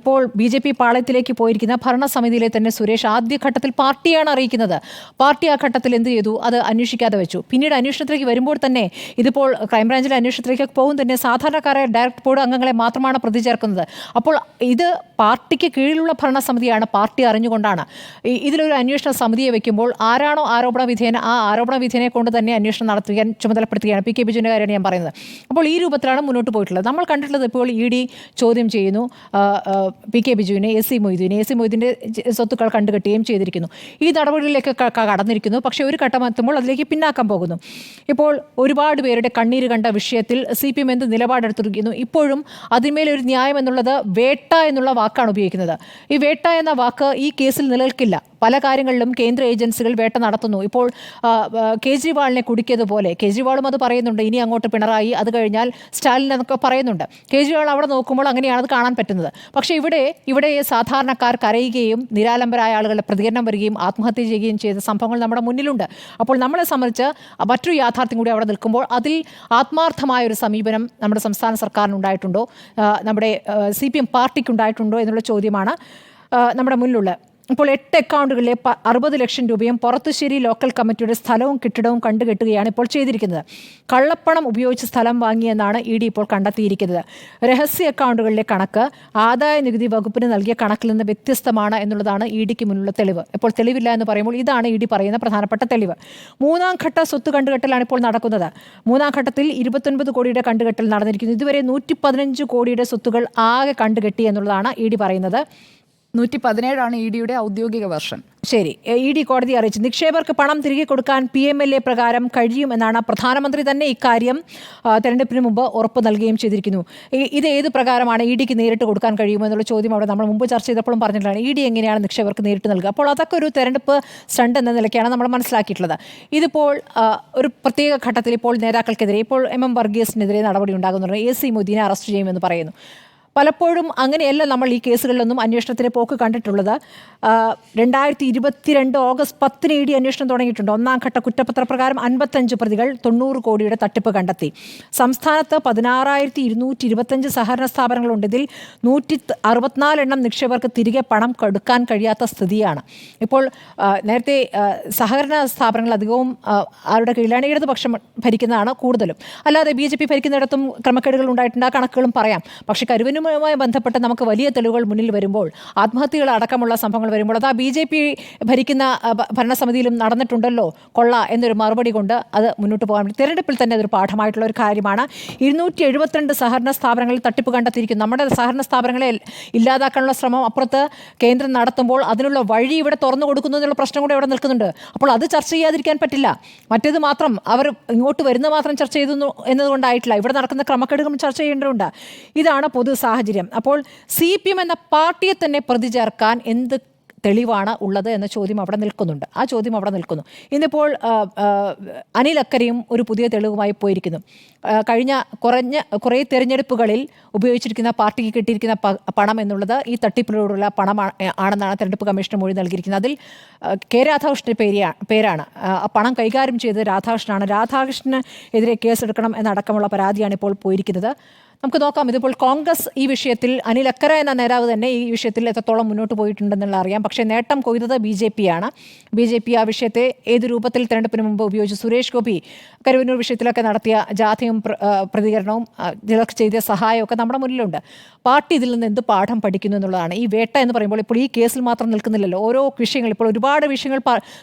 ഇപ്പോൾ BJP പാളയത്തിലേക്ക് പോയിരിക്കുന്ന ഭരണസമിതിയിലെ തന്നെ സുരേഷ് ആദ്യഘട്ടത്തിൽ പാർട്ടിയാണ് അറിയിക്കുന്നത്. പാർട്ടി ആ ഘട്ടത്തിൽ എന്ത് ചെയ്തു? അത് അന്വേഷിക്കാതെ വെച്ചു. പിന്നീട് അന്വേഷണത്തിലേക്ക് വരുമ്പോൾ തന്നെ, ഇതിപ്പോൾ ക്രൈംബ്രാഞ്ചിലെ അന്വേഷണത്തിലേക്ക് പോകും തന്നെ സാധാരണക്കാരായ ഡയറക്ട് ബോർഡ് അംഗങ്ങളെ മാത്രമാണ് പ്രതി ചേർക്കുന്നത്. അപ്പോൾ ഇത് പാർട്ടിക്ക് കീഴിലുള്ള ഭരണസമിതിയാണ്, പാർട്ടി അറിഞ്ഞുകൊണ്ടാണ്. ഇതിലൊരു അന്വേഷണ സമിതിയെ വെക്കുമ്പോൾ ആരാണോ ആരോപണ വിധേയന, ആ ആരോപണ വിധേയനെ കൊണ്ട് തന്നെ അന്വേഷണം നടത്തുകയാണ്, ചുമതലപ്പെടുത്തുകയാണ്. PK ബിജുവിൻ്റെ കാര്യമാണ് ഞാൻ പറയുന്നത്. അപ്പോൾ ഈ രൂപത്തിലാണ് മുന്നോട്ട് പോയിട്ടുള്ളത്. നമ്മൾ കണ്ടിട്ടുള്ളത് ഇപ്പോൾ ED ചോദ്യം ചെയ്യുന്നു PK ബിജുവിനെ, AC മൊയ്തീനെ, AC മൊയ്തീൻ്റെ സ്വത്തുക്കൾ കണ്ടുകെട്ടുകയും ചെയ്തിരിക്കുന്നു. ഈ നടപടികളിലേക്ക് കടന്നിരിക്കുന്നു. പക്ഷേ ഒരു ഘട്ടം എത്തുമ്പോൾ അതിലേക്ക് പിന്നാക്കം പോകുന്നു. ഇപ്പോൾ ഒരുപാട് പേരുടെ കണ്ണീര് കണ്ട വിഷയത്തിൽ CPM എന്ത് നിലപാടെടുത്തിരിക്കുന്നു? ഇപ്പോഴും അതിന്മേലൊരു ന്യായം എന്നുള്ളത് വേട്ട എന്നുള്ള വാക്കാണ് ഉപയോഗിക്കുന്നത്. ഈ വേട്ട എന്ന വാക്ക് ഈ കേസിൽ നിലനിൽക്കില്ല. പല കാര്യങ്ങളിലും കേന്ദ്ര ഏജൻസികൾ വേട്ട നടത്തുന്നു. ഇപ്പോൾ കേജ്രിവാളിനെ കുടുക്കിയതുപോലെ കേജ്രിവാളും അത് പറയുന്നുണ്ട്. ഇനി അങ്ങോട്ട് പിണറായി, അത് കഴിഞ്ഞാൽ സ്റ്റാലിൻ എന്നൊക്കെ പറയുന്നുണ്ട്. കേജ്രിവാൾ അവിടെ നോക്കുമ്പോൾ അങ്ങനെയാണ് അത് കാണാൻ പറ്റുന്നത്. പക്ഷേ ഇവിടെ സാധാരണക്കാർ കരയുകയും നിരാലംബരായ ആളുകളുടെ പ്രതികരണം വരികയും ആത്മഹത്യ ചെയ്യുകയും ചെയ്ത സംഭവങ്ങൾ നമ്മുടെ മുന്നിലുണ്ട്. അപ്പോൾ നമ്മളെ സംബന്ധിച്ച് മറ്റൊരു യാഥാർത്ഥ്യം കൂടി അവിടെ നിൽക്കുമ്പോൾ അതിൽ ആത്മാർത്ഥമായൊരു സമീപനം നമ്മുടെ സംസ്ഥാന സർക്കാരിനുണ്ടായിട്ടുണ്ടോ, നമ്മുടെ CPM പാർട്ടിക്കുണ്ടായിട്ടുണ്ടോ എന്നുള്ള ചോദ്യമാണ് നമ്മുടെ മുന്നിലുള്ള. ഇപ്പോൾ 8 അക്കൗണ്ടുകളിലെ 60 ലക്ഷം രൂപയും പുറത്തുശ്ശേരി ലോക്കൽ കമ്മിറ്റിയുടെ സ്ഥലവും കെട്ടിടവും കണ്ടുകെട്ടുകയാണ് ഇപ്പോൾ ചെയ്തിരിക്കുന്നത്. കള്ളപ്പണം ഉപയോഗിച്ച് സ്ഥലം വാങ്ങിയെന്നാണ് ED ഇപ്പോൾ കണ്ടെത്തിയിരിക്കുന്നത്. രഹസ്യ അക്കൗണ്ടുകളിലെ കണക്ക് ആദായ നികുതി വകുപ്പിന് നൽകിയ കണക്കിൽ നിന്ന് വ്യത്യസ്തമാണ് എന്നുള്ളതാണ് EDക്ക് മുന്നിലുള്ള തെളിവ്. ഇപ്പോൾ തെളിവില്ല എന്ന് പറയുമ്പോൾ ഇതാണ് ED പറയുന്ന പ്രധാനപ്പെട്ട തെളിവ്. 3ാം ഘട്ട സ്വത്ത് കണ്ടുകെട്ടലാണ് ഇപ്പോൾ നടക്കുന്നത്. 3ാം ഘട്ടത്തിൽ 29 കോടിയുടെ കണ്ടുകെട്ടൽ നടന്നിരിക്കുന്നു. ഇതുവരെ 115 കോടിയുടെ സ്വത്തുകൾ ആകെ കണ്ടുകെട്ടി എന്നുള്ളതാണ് ED പറയുന്നത്. 117 EDയുടെ ഔദ്യോഗിക വെർഷൻ. ശരി, ED കോടതി അറിയിച്ചു. നിക്ഷേപർക്ക് പണം തിരികെ കൊടുക്കാൻ PMLA പ്രകാരം കഴിയുമെന്നാണ് പ്രധാനമന്ത്രി തന്നെ ഇക്കാര്യം തെരഞ്ഞെടുപ്പിന് മുമ്പ് ഉറപ്പ് നൽകുകയും ചെയ്തിരിക്കുന്നു. ഇത് ഏത് പ്രകാരമാണ് EDക്ക് നേരിട്ട് കൊടുക്കാൻ കഴിയുമെന്നുള്ള ചോദ്യം അവിടെ നമ്മൾ മുമ്പ് ചർച്ച ചെയ്തപ്പോഴും പറഞ്ഞിട്ടുള്ളതാണ്. ED എങ്ങനെയാണ് നിക്ഷേപർക്ക് നേരിട്ട് നൽകുക? അപ്പോൾ അതൊക്കെ ഒരു തെരഞ്ഞെടുപ്പ് സ്റ്റണ്ട് എന്ന നിലയ്ക്കാണ് നമ്മൾ മനസ്സിലാക്കിയിട്ടുള്ളത്. ഇതിപ്പോൾ ഒരു പ്രത്യേക ഘട്ടത്തിൽ ഇപ്പോൾ നേതാക്കൾക്കെതിരെ ഇപ്പോൾ MM വർഗീസിനെതിരെ നടപടി ഉണ്ടാകുന്നുണ്ട്. AC മൊയ്തീനെ അറസ്റ്റ് ചെയ്യുമെന്ന് പറയുന്നു. പലപ്പോഴും അങ്ങനെയല്ല നമ്മൾ ഈ കേസുകളിലൊന്നും അന്വേഷണത്തിൻ്റെ പോക്ക് കണ്ടിട്ടുള്ളത്. 2022 ഓഗസ്റ്റ് 10 ED അന്വേഷണം തുടങ്ങിയിട്ടുണ്ട്. 1ാം ഘട്ട കുറ്റപത്രപ്രകാരം 55 പ്രതികൾ 90 കോടിയുടെ തട്ടിപ്പ് കണ്ടെത്തി. സംസ്ഥാനത്ത് 16,225 സഹകരണ സ്ഥാപനങ്ങളുണ്ട്. ഇതിൽ 164 എണ്ണം നിക്ഷേപകർക്ക് തിരികെ പണം കൊടുക്കാൻ കഴിയാത്ത സ്ഥിതിയാണ്. ഇപ്പോൾ നേരത്തെ സഹകരണ സ്ഥാപനങ്ങൾ അധികവും ആരുടെ കീഴിലാണ്? ഇടതുപക്ഷം ഭരിക്കുന്നതാണ് കൂടുതലും. അല്ലാതെ BJP ഭരിക്കുന്നിടത്തും ക്രമക്കേടുകൾ ഉണ്ടായിട്ടുണ്ട്. ആ കണക്കുകളും പറയാം. പക്ഷേ കരുവനുമായി ബന്ധപ്പെട്ട് നമുക്ക് വലിയ തെളിവുകൾ മുന്നിൽ വരുമ്പോൾ, ആത്മഹത്യകൾ അടക്കമുള്ള സംഭവങ്ങൾ വരുമ്പോൾ, അത് ആ BJP ഭരിക്കുന്ന ഭരണസമിതിയിലും നടന്നിട്ടുണ്ടല്ലോ കൊള്ള എന്നൊരു മറുപടി കൊണ്ട് അത് മുന്നോട്ട് പോകാൻ വേണ്ടി തെരഞ്ഞെടുപ്പിൽ തന്നെ അതൊരു പാഠമായിട്ടുള്ള ഒരു കാര്യമാണ്. 272 സഹകരണ സ്ഥാപനങ്ങളിൽ തട്ടിപ്പ് കണ്ടെത്തിയിരിക്കുന്നു. നമ്മുടെ സഹകരണ സ്ഥാപനങ്ങളെ ഇല്ലാതാക്കാനുള്ള ശ്രമം അപ്പുറത്ത് കേന്ദ്രം നടത്തുമ്പോൾ അതിനുള്ള വഴി ഇവിടെ തുറന്നു കൊടുക്കുന്നു എന്നുള്ള പ്രശ്നം കൂടെ ഇവിടെ നിൽക്കുന്നുണ്ട്. അപ്പോൾ അത് ചർച്ച ചെയ്യാതിരിക്കാൻ പറ്റില്ല. മറ്റേത് മാത്രം അവർ ഇങ്ങോട്ട് വരുന്നത് മാത്രം ചർച്ച ചെയ്തു എന്നതുകൊണ്ടായിട്ടില്ല. ഇവിടെ നടക്കുന്ന ക്രമക്കേടുകളും ചർച്ച ചെയ്യേണ്ടതുണ്ട്. ഇതാണ് പൊതു സാഹചര്യം. അപ്പോൾ CPM എന്ന പാർട്ടിയെ തന്നെ പ്രതി ചേർക്കാൻ എന്ത് തെളിവാണ് ഉള്ളത് എന്ന ചോദ്യം അവിടെ നിൽക്കുന്നുണ്ട്. ആ ചോദ്യം അവിടെ നിൽക്കുന്നു. ഇന്നിപ്പോൾ അനിൽ അക്കരയും ഒരു പുതിയ തെളിവുമായി പോയിരിക്കുന്നു. കഴിഞ്ഞ കുറേ തെരഞ്ഞെടുപ്പുകളിൽ ഉപയോഗിച്ചിരിക്കുന്ന പാർട്ടിക്ക് കിട്ടിയിരിക്കുന്ന പണം എന്നുള്ളത് ഈ തട്ടിപ്പിലൂടെയുള്ള പണം ആണെന്നാണ് തെരഞ്ഞെടുപ്പ് കമ്മീഷന് മൊഴി നൽകിയിരിക്കുന്നത്. അതിൽ K. രാധാകൃഷ്ണൻ്റെ പേരാണ്. ആ പണം കൈകാര്യം ചെയ്തത് രാധാകൃഷ്ണനാണ്. രാധാകൃഷ്ണന് എതിരെ കേസെടുക്കണം എന്നടക്കമുള്ള പരാതിയാണ് ഇപ്പോൾ പോയിരിക്കുന്നത്. നമുക്ക് നോക്കാം. ഇതിപ്പോൾ കോൺഗ്രസ് ഈ വിഷയത്തിൽ അനിൽ അക്കര എന്ന നേതാവ് തന്നെ ഈ വിഷയത്തിൽ എത്രത്തോളം മുന്നോട്ട് പോയിട്ടുണ്ടെന്നുള്ള അറിയാം. പക്ഷേ നേട്ടം കൊയ്തത് BJP ആണ്. BJP ആ വിഷയത്തെ ഏത് രൂപത്തിൽ തെരഞ്ഞെടുപ്പിന് മുമ്പ് ഉപയോഗിച്ചു? സുരേഷ് ഗോപി കരുവന്നൂർ വിഷയത്തിലൊക്കെ നടത്തിയ ജാഥയും പ്രതികരണവും ഇതിലൊക്കെ ചെയ്ത സഹായമൊക്കെ നമ്മുടെ മുന്നിലുണ്ട്. പാർട്ടി ഇതിൽ നിന്ന് എന്ത് പാഠം പഠിക്കുന്നു എന്നുള്ളതാണ്. ഈ വേട്ട എന്ന് പറയുമ്പോൾ ഇപ്പോൾ ഈ കേസിൽ മാത്രം നിൽക്കുന്നില്ലല്ലോ. ഓരോ വിഷയങ്ങൾ, ഇപ്പോൾ ഒരുപാട് വിഷയങ്ങൾ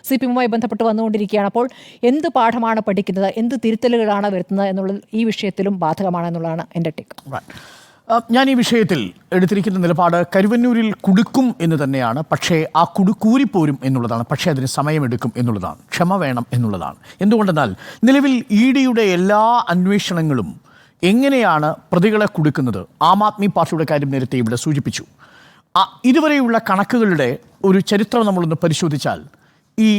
CPM-മായി ബന്ധപ്പെട്ട് വന്നുകൊണ്ടിരിക്കുകയാണ്. അപ്പോൾ എന്ത് പാഠമാണ് പഠിക്കുന്നത്, എന്ത് തിരുത്തലുകളാണ് വരുത്തുന്നത് എന്നുള്ളത് ഈ വിഷയത്തിലും ബാധകമാണെന്നുള്ളതാണ് എൻ്റെ ടേക്ക്. ഞാൻ ഈ വിഷയത്തിൽ എടുത്തിരിക്കുന്ന നിലപാട് കരുവന്നൂരിൽ കുടുക്കും എന്ന് തന്നെയാണ്. പക്ഷേ ആ കുടുക്കൂരിപ്പോരും എന്നുള്ളതാണ്. പക്ഷേ അതിന് സമയമെടുക്കും എന്നുള്ളതാണ്. ക്ഷമ വേണം എന്നുള്ളതാണ്. എന്തുകൊണ്ടെന്നാൽ നിലവിൽ EDയുടെ എല്ലാ അന്വേഷണങ്ങളും എങ്ങനെയാണ് പ്രതികളെ കുടുക്കുന്നത്? ആം ആദ്മി പാർട്ടിയുടെ കാര്യം നേരത്തെ ഇവിടെ സൂചിപ്പിച്ചു. ഇതുവരെയുള്ള കണക്കുകളുടെ ഒരു ചരിത്രം നമ്മളൊന്ന് പരിശോധിച്ചാൽ ഈ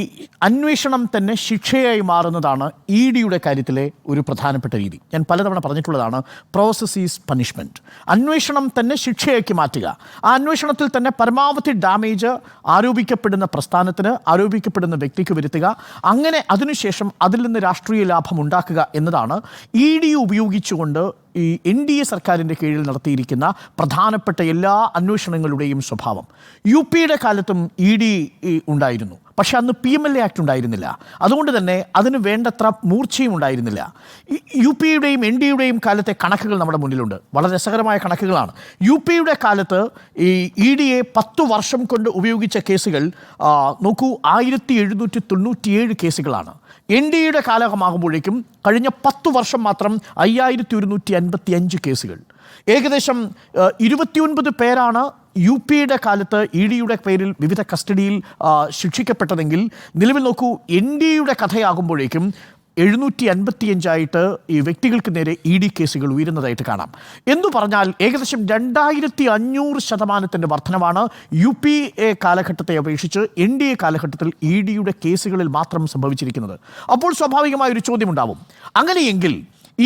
അന്വേഷണം തന്നെ ശിക്ഷയായി മാറുന്നതാണ് EDയുടെ കാര്യത്തിലെ ഒരു പ്രധാനപ്പെട്ട രീതി. ഞാൻ പലതവണ പറഞ്ഞിട്ടുള്ളതാണ്, പ്രോസസ് ഈസ് പണിഷ്മെൻറ്റ്. അന്വേഷണം തന്നെ ശിക്ഷയാക്കി മാറ്റുക. ആ അന്വേഷണത്തിൽ തന്നെ പരമാവധി ഡാമേജ് ആരോപിക്കപ്പെടുന്ന പ്രസ്ഥാനത്തിന്, ആരോപിക്കപ്പെടുന്ന വ്യക്തിക്ക് വരുത്തുക. അങ്ങനെ അതിനുശേഷം അതിൽ നിന്ന് രാഷ്ട്രീയ ലാഭം ഉണ്ടാക്കുക എന്നതാണ് ED ഉപയോഗിച്ചുകൊണ്ട് ഈ NDA സർക്കാരിൻ്റെ കീഴിൽ നടത്തിയിരിക്കുന്ന പ്രധാനപ്പെട്ട എല്ലാ അന്വേഷണങ്ങളുടെയും സ്വഭാവം. UPയുടെ കാലത്തും ED ഉണ്ടായിരുന്നു. പക്ഷെ അന്ന് PMLA ആക്ട് ഉണ്ടായിരുന്നില്ല. അതുകൊണ്ട് തന്നെ അതിന് വേണ്ടത്ര മൂർച്ചയും ഉണ്ടായിരുന്നില്ല. UPയുടെയും NDAയുടെയും കാലത്തെ കണക്കുകൾ നമ്മുടെ മുന്നിലുണ്ട്. വളരെ രസകരമായ കണക്കുകളാണ്. UPയുടെ കാലത്ത് ഈ EDയെ 10 വർഷം കൊണ്ട് ഉപയോഗിച്ച കേസുകൾ നോക്കൂ, 1797 കേസുകളാണ്. NDAയുടെ കാലമാകുമ്പോഴേക്കും കഴിഞ്ഞ 10 വർഷം മാത്രം 5155 കേസുകൾ. ഏകദേശം 29 പേരാണ് യു പിയുടെ കാലത്ത് ഇ ഡിയുടെ പേരിൽ വിവിധ കസ്റ്റഡിയിൽ ശിക്ഷിക്കപ്പെട്ടതെങ്കിൽ നിലവിൽ നോക്കൂ എൻ ഡി എയുടെ കഥയാകുമ്പോഴേക്കും 755 ഈ വ്യക്തികൾക്ക് നേരെ ഇ ഡി കേസുകൾ ഉയരുന്നതായിട്ട് കാണാം. എന്നു പറഞ്ഞാൽ ഏകദേശം 2500% വർധനവാണ് യു പി എ കാലഘട്ടത്തെ അപേക്ഷിച്ച് എൻ ഡി എ കാലഘട്ടത്തിൽ ഇ ഡിയുടെ കേസുകളിൽ മാത്രം സംഭവിച്ചിരിക്കുന്നത്. അപ്പോൾ സ്വാഭാവികമായൊരു ചോദ്യമുണ്ടാവും, അങ്ങനെയെങ്കിൽ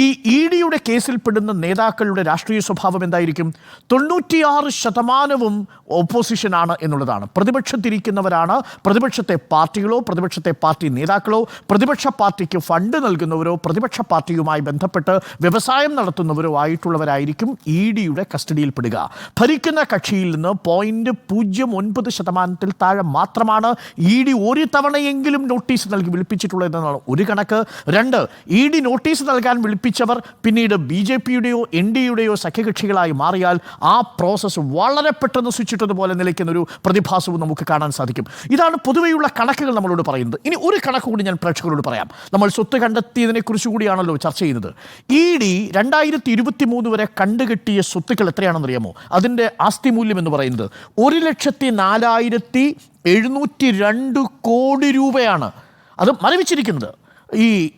ഈ ഇ ഡിയുടെ കേസിൽപ്പെടുന്ന നേതാക്കളുടെ രാഷ്ട്രീയ സ്വഭാവം എന്തായിരിക്കും? 96% ഓപ്പോസിഷനാണ് എന്നുള്ളതാണ്. പ്രതിപക്ഷത്തിരിക്കുന്നവരാണ്. പ്രതിപക്ഷത്തെ പാർട്ടികളോ പ്രതിപക്ഷത്തെ പാർട്ടി നേതാക്കളോ പ്രതിപക്ഷ പാർട്ടിക്ക് ഫണ്ട് നൽകുന്നവരോ പ്രതിപക്ഷ പാർട്ടിയുമായി ബന്ധപ്പെട്ട് വ്യവസായം നടത്തുന്നവരോ ആയിട്ടുള്ളവരായിരിക്കും ഇ ഡിയുടെ കസ്റ്റഡിയിൽപ്പെടുക. ഭരിക്കുന്ന കക്ഷിയിൽ നിന്ന് 0.09% താഴെ മാത്രമാണ് ഇ ഡി ഒരു തവണയെങ്കിലും നോട്ടീസ് നൽകി വിളിപ്പിച്ചിട്ടുള്ളതെന്നാണ് ഒരു കണക്ക്. 2, ഇ ഡി നോട്ടീസ് നൽകാൻ വിളിപ്പിച്ചവർ പിന്നീട് ബി ജെ പിയുടെയോ എൻ ഡി എയുടെയോ സഖ്യകക്ഷികളായി മാറിയാൽ ആ പ്രോസസ്സ് വളരെ പെട്ടെന്ന് സ്വിച്ചിട്ടതുപോലെ നിലയ്ക്കുന്നൊരു പ്രതിഭാസവും നമുക്ക് കാണാൻ സാധിക്കും. ഇതാണ് പൊതുവെയുള്ള കണക്കുകൾ നമ്മളോട് പറയുന്നത്. ഇനി ഒരു കണക്ക് കൂടി ഞാൻ പ്രേക്ഷകരോട് പറയാം. നമ്മൾ സ്വത്ത് കണ്ടെത്തിയതിനെക്കുറിച്ച് കൂടിയാണല്ലോ ചർച്ച ചെയ്യുന്നത്. ഇ ഡി 2023 വരെ കണ്ടുകെട്ടിയ സ്വത്തുക്കൾ എത്രയാണെന്നറിയാമോ? അതിൻ്റെ ആസ്തി മൂല്യം എന്ന് പറയുന്നത് 1,04,702 കോടി രൂപയാണ്. അത് മരവിച്ചിരിക്കുന്നത്.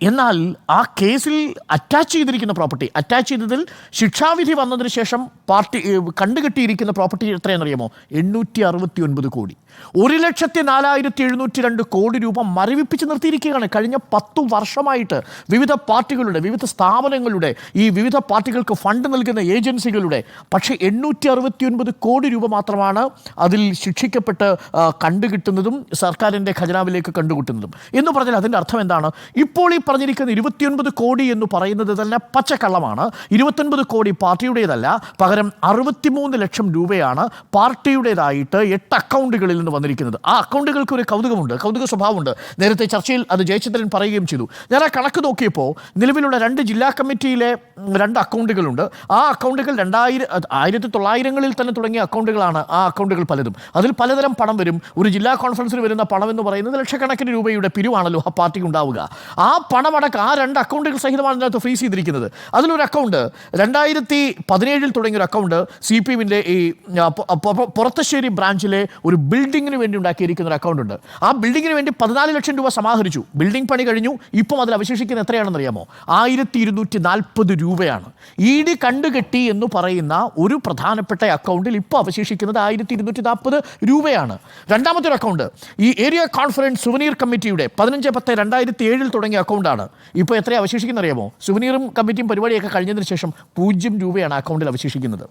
എന്നാൽ ആ കേസിൽ അറ്റാച്ച് ചെയ്തിരിക്കുന്ന പ്രോപ്പർട്ടി, അറ്റാച്ച് ചെയ്തതിൽ ശിക്ഷാവിധി വന്നതിന് ശേഷം പാർട്ടി കണ്ടുകെട്ടിയിരിക്കുന്ന പ്രോപ്പർട്ടി എത്രയാണെന്നറിയാമോ? 869 കോടി. 1,04,702 കോടി രൂപ മരവിപ്പിച്ച് നിർത്തിയിരിക്കുകയാണ് കഴിഞ്ഞ 10 വർഷമായിട്ട്. വിവിധ പാർട്ടികളുടെ വിവിധ സ്ഥാപനങ്ങളുടെ ഈ വിവിധ പാർട്ടികൾക്ക് ഫണ്ട് നൽകുന്ന ഏജൻസികളുടെ. പക്ഷേ 869 കോടി രൂപ മാത്രമാണ് അതിൽ ശിക്ഷിക്കപ്പെട്ട് കണ്ടുകിട്ടുന്നതും സർക്കാരിൻ്റെ ഖജനാവിലേക്ക് കണ്ടുകിട്ടുന്നതും. എന്ന് പറഞ്ഞാൽ അതിൻ്റെ അർത്ഥം എന്താണ്? ഇപ്പോൾ ഈ പറഞ്ഞിരിക്കുന്ന 29 കോടി എന്ന് പറയുന്നത് തന്നെ പച്ചക്കള്ളമാണ്. 29 കോടി പാർട്ടിയുടേതല്ല. പകരം 63 ലക്ഷം രൂപയാണ് പാർട്ടിയുടേതായിട്ട് 8 അക്കൗണ്ടുകളിൽ നിന്ന് വന്നിരിക്കുന്നത്. ആ അക്കൗണ്ടുകൾക്ക് ഒരു കൗതുക സ്വഭാവമുണ്ട്. നേരത്തെ ചർച്ചയിൽ അത് ജയചന്ദ്രൻ പറയുകയും ചെയ്തു. ഞാൻ ആ കണക്ക് നോക്കിയപ്പോൾ നിലവിലുള്ള 2 ജില്ലാ കമ്മിറ്റിയിലെ 2 അക്കൗണ്ടുകളുണ്ട്. ആ അക്കൗണ്ടുകൾ 1900-കളിൽ തന്നെ തുടങ്ങിയ അക്കൗണ്ടുകളാണ്. ആ അക്കൗണ്ടുകൾ പലതും അതിൽ പലതരം പണം വരും. ഒരു ജില്ലാ കോൺഫറൻസിൽ വരുന്ന പണം എന്ന് പറയുന്നത് ലക്ഷക്കണക്കിന് രൂപയുടെ പിരിവാണല്ലോ ആ പാർട്ടിക്ക് ഉണ്ടാവുക. ആ പണമടക്കം ആ 2 അക്കൗണ്ടുകൾ സഹിതമാണ് ഇതിനകത്ത് ഫ്രീസ് ചെയ്തിരിക്കുന്നത്. അതിലൊരു അക്കൗണ്ട് 2017 തുടങ്ങിയൊരു അക്കൗണ്ട് CPM-ൻ്റെ ഈ പുറത്തശ്ശേരി ബ്രാഞ്ചിലെ ഒരു ബിൽഡിങ്ങിന് വേണ്ടി ഉണ്ടാക്കിയിരിക്കുന്ന ഒരു അക്കൗണ്ട് ഉണ്ട്. ആ ബിൽഡിങ്ങിന് വേണ്ടി 14 ലക്ഷം രൂപ സമാഹരിച്ചു. ബിൽഡിംഗ് പണി കഴിഞ്ഞു. ഇപ്പം അതിൽ അവശേഷിക്കുന്ന എത്രയാണെന്ന് അറിയാമോ? 1240 രൂപയാണ്. ഇ ഡി കണ്ടുകെട്ടി എന്ന് പറയുന്ന ഒരു പ്രധാനപ്പെട്ട അക്കൗണ്ടിൽ ഇപ്പോൾ അവശേഷിക്കുന്നത് 1240 രൂപയാണ്. രണ്ടാമത്തെ ഒരു അക്കൗണ്ട് ഈ ഏരിയ കോൺഫറൻസ് സുവനീർ കമ്മിറ്റിയുടെ 15/10/2007 തുടങ്ങിയ അക്കൗണ്ടാണ്. ഇപ്പോൾ എത്ര അവശേഷിക്കുന്ന അറിയാമോ? സുവനീറും കമ്മിറ്റിയും പരിപാടിയൊക്കെ കഴിഞ്ഞതിന് ശേഷം 0 രൂപയാണ് അക്കൗണ്ടിൽ അവശേഷിക്കുന്നത്.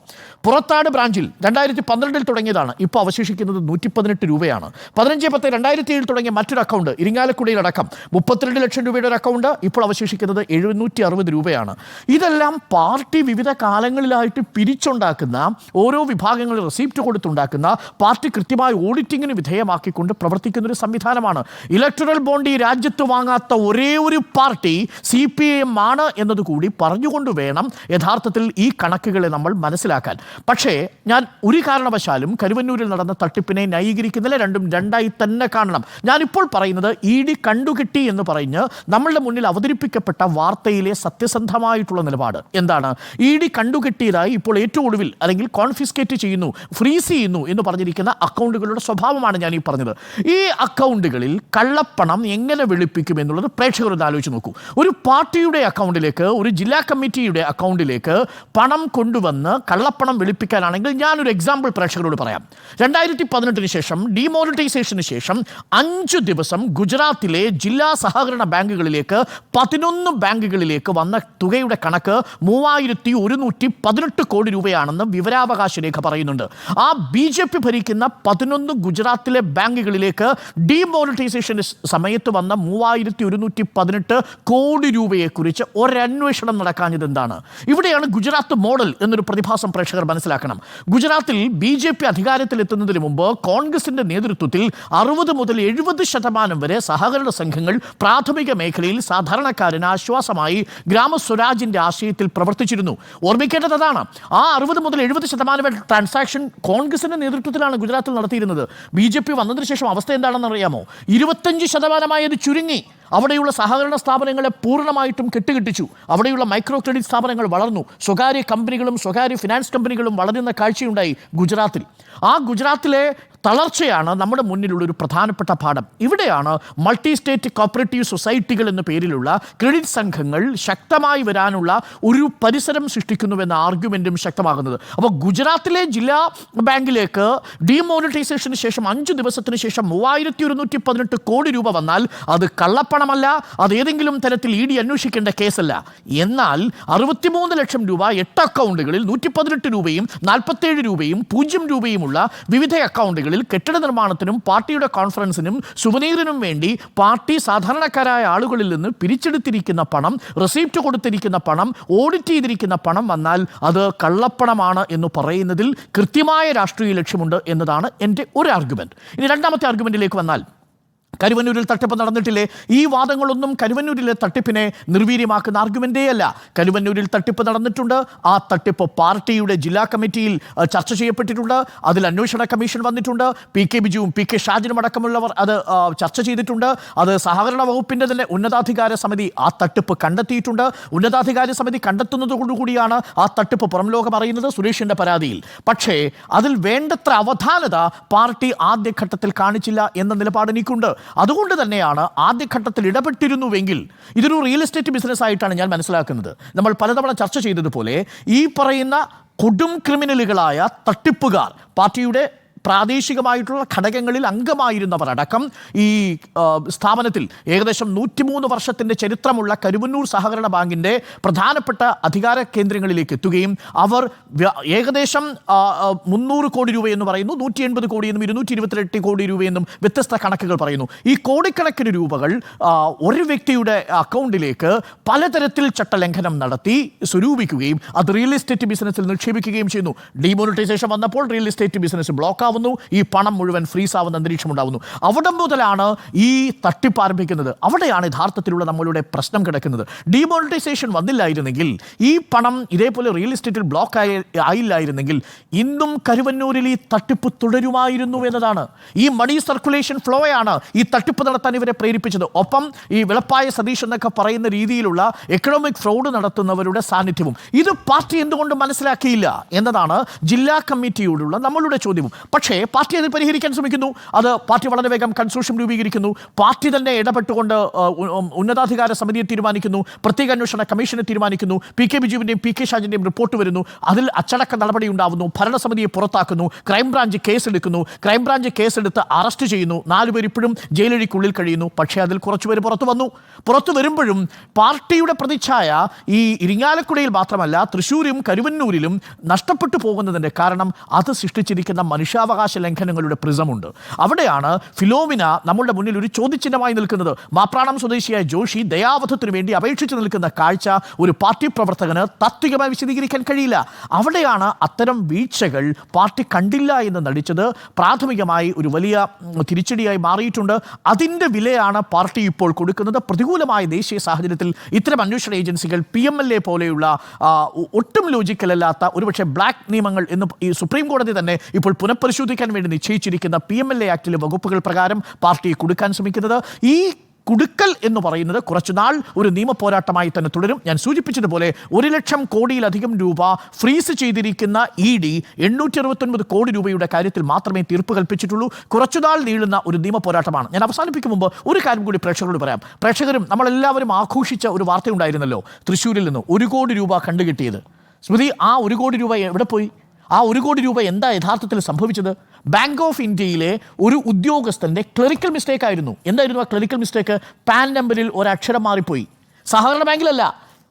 പുറത്താട് ബ്രാഞ്ചിൽ 2012 തുടങ്ങിയതാണ്. ഇപ്പോൾ അവശേഷിക്കുന്നത് 118 രൂപയാണ്. 15/10/2007 തുടങ്ങിയ മറ്റൊരു അക്കൗണ്ട് ഇരിങ്ങാലക്കുടയിലടക്കം 32 ലക്ഷം രൂപയുടെ ഒരു അക്കൗണ്ട് ഇപ്പോൾ അവശേഷിക്കുന്നത് 760 രൂപയാണ്. ഇതെല്ലാം പാർട്ടി വിവിധ കാലങ്ങളിലായിട്ട് പിരിച്ചുണ്ടാക്കുന്ന ഓരോ വിഭാഗങ്ങളിൽ റെസിപ്റ്റ് കൊടുത്തുണ്ടാക്കുന്ന പാർട്ടി കൃത്യമായി ഓഡിറ്റിങ്ങിന് വിധേയമാക്കിക്കൊണ്ട് പ്രവർത്തിക്കുന്ന ഒരു സംവിധാനമാണ്. ഇലക്ടറൽ ബോണ്ട് ഈ രാജ്യത്ത് വാങ്ങാത്ത ഒരേ ഒരു പാർട്ടി CPM ആണ് എന്നതുകൂടി പറഞ്ഞുകൊണ്ട് വേണം യഥാർത്ഥത്തിൽ ഈ കണക്കുകളെ നമ്മൾ മനസ്സിലാക്കാൻ. പക്ഷേ ഞാൻ ഒരു കാരണവശാലും കരുവന്നൂരിൽ നടന്ന തട്ടിപ്പിനെ ന്യായീകരിക്കുന്നില്ല. രണ്ടും രണ്ടായി തന്നെ കാണണം. ഞാനിപ്പോൾ പറയുന്നത് ഇ ഡി കണ്ടുകിട്ടി എന്ന് പറഞ്ഞ് നമ്മളുടെ മുന്നിൽ അവതരിപ്പിക്കപ്പെട്ട വാർത്തയിലെ സത്യസന്ധമായിട്ടുള്ള നിലപാട് എന്താണ്? ഇ ഡി കണ്ടുകിട്ടിയതായി ഇപ്പോൾ ഏറ്റവും ഒടുവിൽ അല്ലെങ്കിൽ കോൺഫിസ്കേറ്റ് ചെയ്യുന്നു, ഫ്രീസ് ചെയ്യുന്നു എന്ന് പറഞ്ഞിരിക്കുന്ന അക്കൗണ്ടുകളുടെ സ്വഭാവമാണ് ഞാൻ ഈ പറഞ്ഞത്. ഈ അക്കൗണ്ടുകളിൽ കള്ളപ്പണം എങ്ങനെ വെളുപ്പിക്കും എന്നുള്ളത് പ്രേക്ഷകർ ഒന്ന് ആലോചിച്ച് നോക്കൂ. ഒരു പാർട്ടിയുടെ അക്കൗണ്ടിലേക്ക്, ഒരു ജില്ലാ കമ്മിറ്റിയുടെ അക്കൗണ്ടിലേക്ക് പണം കൊണ്ടുവന്ന് കള്ളപ്പണം വെളുപ്പിക്കാനാണെങ്കിൽ ഞാനൊരു എക്സാമ്പിൾ പ്രേക്ഷകരോട് പറയാം. 2018 ശേഷം ഡിമോണിറ്റൈസേഷന് ശേഷം 5 ദിവസം ഗുജറാത്തിലെ ജില്ലാ സഹകരണ ബാങ്കുകളിലേക്ക് 11 ബാങ്കുകളിലേക്ക് വന്ന തുകയുടെ കണക്ക് 3118 കോടി രൂപയാണെന്ന് വിവരാവകാശ രേഖ പറയുന്നുണ്ട്. ആ BJP ഭരിക്കുന്ന 11 ഗുജറാത്തിലെ ബാങ്കുകളിലേക്ക് ഡിമോണിറ്റൈസേഷന് സമയത്ത് വന്ന 3118 കോടി രൂപയെക്കുറിച്ച് ഒരന്വേഷണം നടക്കാഞ്ഞത് എന്താണ്? ഇവിടെയാണ് ഗുജറാത്ത് മോഡൽ എന്നൊരു പ്രതിഭാസം പ്രേക്ഷകർ മനസ്സിലാക്കണം. ഗുജറാത്തിൽ BJP അധികാരത്തിലെത്തുന്നതിന് മുമ്പ് കോൺഗ്രസിന്റെ നേതൃത്വത്തിൽ 60 മുതൽ 70% വരെ സഹകരണ സംഘങ്ങൾ പ്രാഥമിക മേഖലയിൽ സാധാരണക്കാരന് ആശ്വാസമായി ഗ്രാമസ്വരാജിന്റെ ആശയത്തിൽ പ്രവർത്തിച്ചിരുന്നു. ഓർമ്മിക്കേണ്ടത് അതാണ്. ആ 60 മുതൽ 70% ട്രാൻസാക്ഷൻ കോൺഗ്രസിന്റെ നേതൃത്വത്തിലാണ് ഗുജറാത്തിൽ നടത്തിയിരുന്നത്. BJP വന്നതിന് ശേഷം അവസ്ഥ എന്താണെന്ന് അറിയാമോ? 25% ചുരുങ്ങി. അവിടെയുള്ള സഹകരണ സ്ഥാപനങ്ങളെ പൂർണ്ണമായിട്ടും കെട്ടുകെട്ടിച്ചു. അവിടെയുള്ള മൈക്രോ ക്രെഡിറ്റ് സ്ഥാപനങ്ങൾ വളർന്നു. സ്വകാര്യ കമ്പനികളും സ്വകാര്യ ഫിനാൻസ് കമ്പനികളും വളരുന്ന കാഴ്ചയുണ്ടായി ഗുജറാത്തിൽ. ആ ഗുജറാത്തിലെ തളർച്ചയാണ് നമ്മുടെ മുന്നിലുള്ള ഒരു പ്രധാനപ്പെട്ട പാഠം. ഇവിടെയാണ് മൾട്ടി സ്റ്റേറ്റ് കോപ്പറേറ്റീവ് സൊസൈറ്റികൾ എന്ന പേരിലുള്ള ക്രെഡിറ്റ് സംഘങ്ങൾ ശക്തമായി വരാനുള്ള ഒരു പരിസരം സൃഷ്ടിക്കുന്നുവെന്ന ആർഗ്യുമെൻറ്റും ശക്തമാകുന്നത്. അപ്പോൾ ഗുജറാത്തിലെ ജില്ലാ ബാങ്കിലേക്ക് ഡീമോണിറ്റൈസേഷന് ശേഷം 5 ദിവസത്തിന് ശേഷം 3118 കോടി രൂപ വന്നാൽ അത് കള്ളപ്പണമല്ല, അത് ഏതെങ്കിലും തരത്തിൽ ED അന്വേഷിക്കേണ്ട കേസല്ല. എന്നാൽ 63 ലക്ഷം രൂപ 8 അക്കൗണ്ടുകളിൽ 118 രൂപയും 47 രൂപയും 0 രൂപയുമുള്ള വിവിധ അക്കൗണ്ടുകളിൽ കെട്ടിട നിർമ്മാണത്തിനും പാർട്ടിയുടെ കോൺഫറൻസിനും സുവനീറിനും വേണ്ടി പാർട്ടി സാധാരണക്കാരായ ആളുകളിൽ നിന്ന് പിരിച്ചെടുത്തിരിക്കുന്ന പണം, റെസിപ്റ്റ് കൊടുത്തിരിക്കുന്ന പണം, ഓഡിറ്റ് ചെയ്തിരിക്കുന്ന പണം വന്നാൽ അത് കള്ളപ്പണമാണ് എന്ന് പറയുന്നതിൽ കൃത്യമായ രാഷ്ട്രീയ ലക്ഷ്യമുണ്ട് എന്നതാണ് എൻ്റെ ഒരു ആർഗ്യുമെൻറ്റ്. ഇനി രണ്ടാമത്തെ ആർഗ്യുമെൻറ്റിലേക്ക് വന്നാൽ, കരുവന്നൂരിൽ തട്ടിപ്പ് നടന്നിട്ടില്ലേ? ഈ വാദങ്ങളൊന്നും കരുവന്നൂരിലെ തട്ടിപ്പിനെ നിർവീര്യമാക്കുന്ന ആർഗ്യുമെൻ്റേ അല്ല. കരുവന്നൂരിൽ തട്ടിപ്പ് നടന്നിട്ടുണ്ട്. ആ തട്ടിപ്പ് പാർട്ടിയുടെ ജില്ലാ കമ്മിറ്റിയിൽ ചർച്ച ചെയ്യപ്പെട്ടിട്ടുണ്ട്. അതിൽ അന്വേഷണ കമ്മീഷൻ വന്നിട്ടുണ്ട്. PK ബിജുവും PK ഷാജിനും അടക്കമുള്ളവർ അത് ചർച്ച ചെയ്തിട്ടുണ്ട്. അത് സഹകരണ വകുപ്പിൻ്റെ തന്നെ ഉന്നതാധികാര സമിതി ആ തട്ടിപ്പ് കണ്ടെത്തിയിട്ടുണ്ട്. ഉന്നതാധികാര സമിതി കണ്ടെത്തുന്നതോടുകൂടിയാണ് ആ തട്ടിപ്പ് പുറം ലോകം അറിയുന്നത്, സുരേഷിൻ്റെ പരാതിയിൽ. പക്ഷേ അതിൽ വേണ്ടത്ര അവധാനത പാർട്ടി ആദ്യഘട്ടത്തിൽ കാണിച്ചില്ല എന്ന നിലപാട് എനിക്കുണ്ട്. അതുകൊണ്ട് തന്നെയാണ് ആദ്യഘട്ടത്തിൽ ഇടപെട്ടിരുന്നുവെങ്കിൽ ഇതൊരു റിയൽ എസ്റ്റേറ്റ് ബിസിനസ് ആയിട്ടാണ് ഞാൻ മനസ്സിലാക്കുന്നത്. നമ്മൾ പലതവണ ചർച്ച ചെയ്തതുപോലെ ഈ പറയുന്ന കൊടും ക്രിമിനലുകളായ തട്ടിപ്പുകാർ, പാർട്ടിയുടെ പ്രാദേശികമായിട്ടുള്ള ഘടകങ്ങളിൽ അംഗമായിരുന്നവർ അടക്കം ഈ സ്ഥാപനത്തിൽ ഏകദേശം 103 വർഷത്തിൻ്റെ ചരിത്രമുള്ള കരുവന്നൂർ സഹകരണ ബാങ്കിൻ്റെ പ്രധാനപ്പെട്ട അധികാര കേന്ദ്രങ്ങളിലേക്ക് എത്തുകയും അവർ ഏകദേശം 300 കോടി രൂപയെന്ന് പറയുന്നു, 180 കോടിയെന്നും 228 കോടി രൂപയെന്നും വ്യത്യസ്ത കണക്കുകൾ പറയുന്നു. ഈ കോടിക്കണക്കിന് രൂപകൾ ഒരു വ്യക്തിയുടെ അക്കൗണ്ടിലേക്ക് പലതരത്തിൽ ചട്ടലംഘനം നടത്തി സ്വരൂപിക്കുകയും അത് റിയൽ എസ്റ്റേറ്റ് ബിസിനസ്സിൽ നിക്ഷേപിക്കുകയും ചെയ്യുന്നു. ഡിമോണിറ്റൈസേഷൻ വന്നപ്പോൾ റിയൽ എസ്റ്റേറ്റ് ബിസിനസ് ബ്ലോക്ക് ആവുന്നു, ഈ പണം മുഴുവൻ ഫ്രീസ് ആവുന്ന അന്തരീക്ഷം ഉണ്ടാവുന്നു. അവിടെ മുതലാണ് ഈ തട്ടിപ്പ് ആരംഭിക്കുന്നത്. അവിടെയാണ് യഥാർത്ഥത്തിലുള്ള നമ്മളുടെ പ്രശ്നം കിടക്കുന്നത്. ഡിമോണിറ്റൈസേഷൻ വന്നില്ലായിരുന്നെങ്കിൽ, ഈ പണം ഇതേപോലെ റിയൽ എസ്റ്റേറ്റിൽ ബ്ലോക്ക് ആയില്ലായിരുന്നെങ്കിൽ ഇന്നും കരുവന്നൂരിൽ ഈ തട്ടിപ്പ് തുടരുമായിരുന്നു എന്നതാണ്. ഈ മണി സർക്കുലേഷൻ ഫ്ലോയാണ് ഈ തട്ടിപ്പ് നടത്താൻ ഇവരെ പ്രേരിപ്പിച്ചത്. ഒപ്പം ഈ വിളപ്പായ സതീഷ് എന്നൊക്കെ പറയുന്ന രീതിയിലുള്ള എക്കണോമിക് ഫ്രോഡ് നടത്തുന്നവരുടെ സാന്നിധ്യവും. ഇത് പാർട്ടി എന്തുകൊണ്ട് മനസ്സിലാക്കിയില്ല എന്നതാണ് ജില്ലാ കമ്മിറ്റിയോടുള്ള നമ്മളുടെ ചോദ്യവും. പക്ഷേ പാർട്ടി അത് പരിഹരിക്കാൻ ശ്രമിക്കുന്നു. അത് പാർട്ടി വളരെ വേഗം കൺസോർഷ്യം രൂപീകരിക്കുന്നു. പാർട്ടി തന്നെ ഇടപെട്ടുകൊണ്ട് ഉന്നതാധികാര സമിതിയെ തീരുമാനിക്കുന്നു, പ്രത്യേക അന്വേഷണ കമ്മീഷനെ തീരുമാനിക്കുന്നു. PK ബിജുവിൻ്റെയും PK ഷാജിൻ്റെയും റിപ്പോർട്ട് വരുന്നു. അതിൽ അച്ചടക്ക നടപടി ഉണ്ടാവുന്നു. ഭരണസമിതിയെ പുറത്താക്കുന്നു. ക്രൈംബ്രാഞ്ച് കേസെടുക്കുന്നു. ക്രൈംബ്രാഞ്ച് കേസെടുത്ത് അറസ്റ്റ് ചെയ്യുന്നു. 4 പേർ ഇപ്പോഴും ജയിലഴിക്കുള്ളിൽ കഴിയുന്നു. പക്ഷേ അതിൽ കുറച്ചുപേർ പുറത്തു വന്നു. പുറത്തു വരുമ്പോഴും പാർട്ടിയുടെ പ്രതിച്ഛായ ഈ ഇരിങ്ങാലക്കുടയിൽ മാത്രമല്ല തൃശ്ശൂരും കരുവന്നൂരിലും നഷ്ടപ്പെട്ടു പോകുന്നതിൻ്റെ കാരണം അത് സൃഷ്ടിച്ചിരിക്കുന്ന മനുഷ്യാവകാശ ലംഘനങ്ങളുടെ പ്രിസമുണ്ട്. അവിടെയാണ് ഫിലോമിന നമ്മളുടെ മുന്നിൽ ഒരു ചോദ്യചിഹ്നമായി നിൽക്കുന്നത്. മാപ്രാണം സ്വദേശിയായ ജോഷി ദയാവധത്തിനു വേണ്ടി അപേക്ഷിച്ച് നിൽക്കുന്ന കാഴ്ച ഒരു പാർട്ടി പ്രവർത്തകന് താത്വികമായി വിശദീകരിക്കാൻ കഴിയില്ല. അവിടെയാണ് അത്തരം വീഴ്ചകൾ പാർട്ടി കണ്ടില്ല എന്ന് നടിച്ചത് പ്രാഥമികമായി ഒരു വലിയ തിരിച്ചടിയായി മാറിയിട്ടുണ്ട്. അതിൻ്റെ വിലയാണ് പാർട്ടി ഇപ്പോൾ കൊടുക്കുന്നത്. പ്രതികൂലമായ ദേശീയ സാഹചര്യത്തിൽ ഇത്തരം അന്വേഷണ ഏജൻസികൾ PMLA പോലെയുള്ള ഒട്ടും ലോജിക്കലല്ലാത്ത ഒരുപക്ഷെ ബ്ലാക്ക് നിയമങ്ങൾ എന്ന് ഈ സുപ്രീം കോടതി തന്നെ ഇപ്പോൾ പുനഃപരിശോധിക്കാൻ വേണ്ടി നിശ്ചയിച്ചിരിക്കുന്ന PMLA ആക്ടിലെ വകുപ്പുകൾ പ്രകാരം പാർട്ടി കൊടുക്കാൻ ശ്രമിക്കുന്നത്. ഈ കുടുക്കൽ എന്ന് പറയുന്നത് കുറച്ചുനാൾ ഒരു നിയമ പോരാട്ടമായി തന്നെ തുടരും. ഞാൻ സൂചിപ്പിച്ചതുപോലെ 1 ലക്ഷം കോടിയിലധികം രൂപ ഫ്രീസ് ചെയ്തിരിക്കുന്ന ED 869 കോടി രൂപയുടെ കാര്യത്തിൽ മാത്രമേ തീർപ്പ് കൽപ്പിച്ചിട്ടുള്ളൂ. കുറച്ചുനാൾ നീളുന്ന ഒരു നിയമ പോരാട്ടമാണ്. ഞാൻ അവസാനിപ്പിക്കും മുമ്പ് ഒരു കാര്യം കൂടി പ്രേക്ഷകരോട് പറയാം. പ്രേക്ഷകരും നമ്മളെല്ലാവരും ആഘോഷിച്ച ഒരു വാർത്തയുണ്ടായിരുന്നല്ലോ, തൃശ്ശൂരിൽ നിന്ന് 1 കോടി രൂപ കണ്ടുകിട്ടിയത്. സ്മൃതി, ആ 1 കോടി രൂപ എവിടെ പോയി? ആ 1 കോടി രൂപ എന്താ യഥാർത്ഥത്തിൽ സംഭവിച്ചത്? ബാങ്ക് ഓഫ് ഇന്ത്യയിലെ ഒരു ഉദ്യോഗസ്ഥൻ്റെ ക്ലറിക്കൽ മിസ്റ്റേക്ക് ആയിരുന്നു. എന്തായിരുന്നു ആ ക്ലറിക്കൽ മിസ്റ്റേക്ക്? പാൻ നമ്പറിൽ ഒരക്ഷരം മാറിപ്പോയി. സഹകരണ ബാങ്കിലല്ല,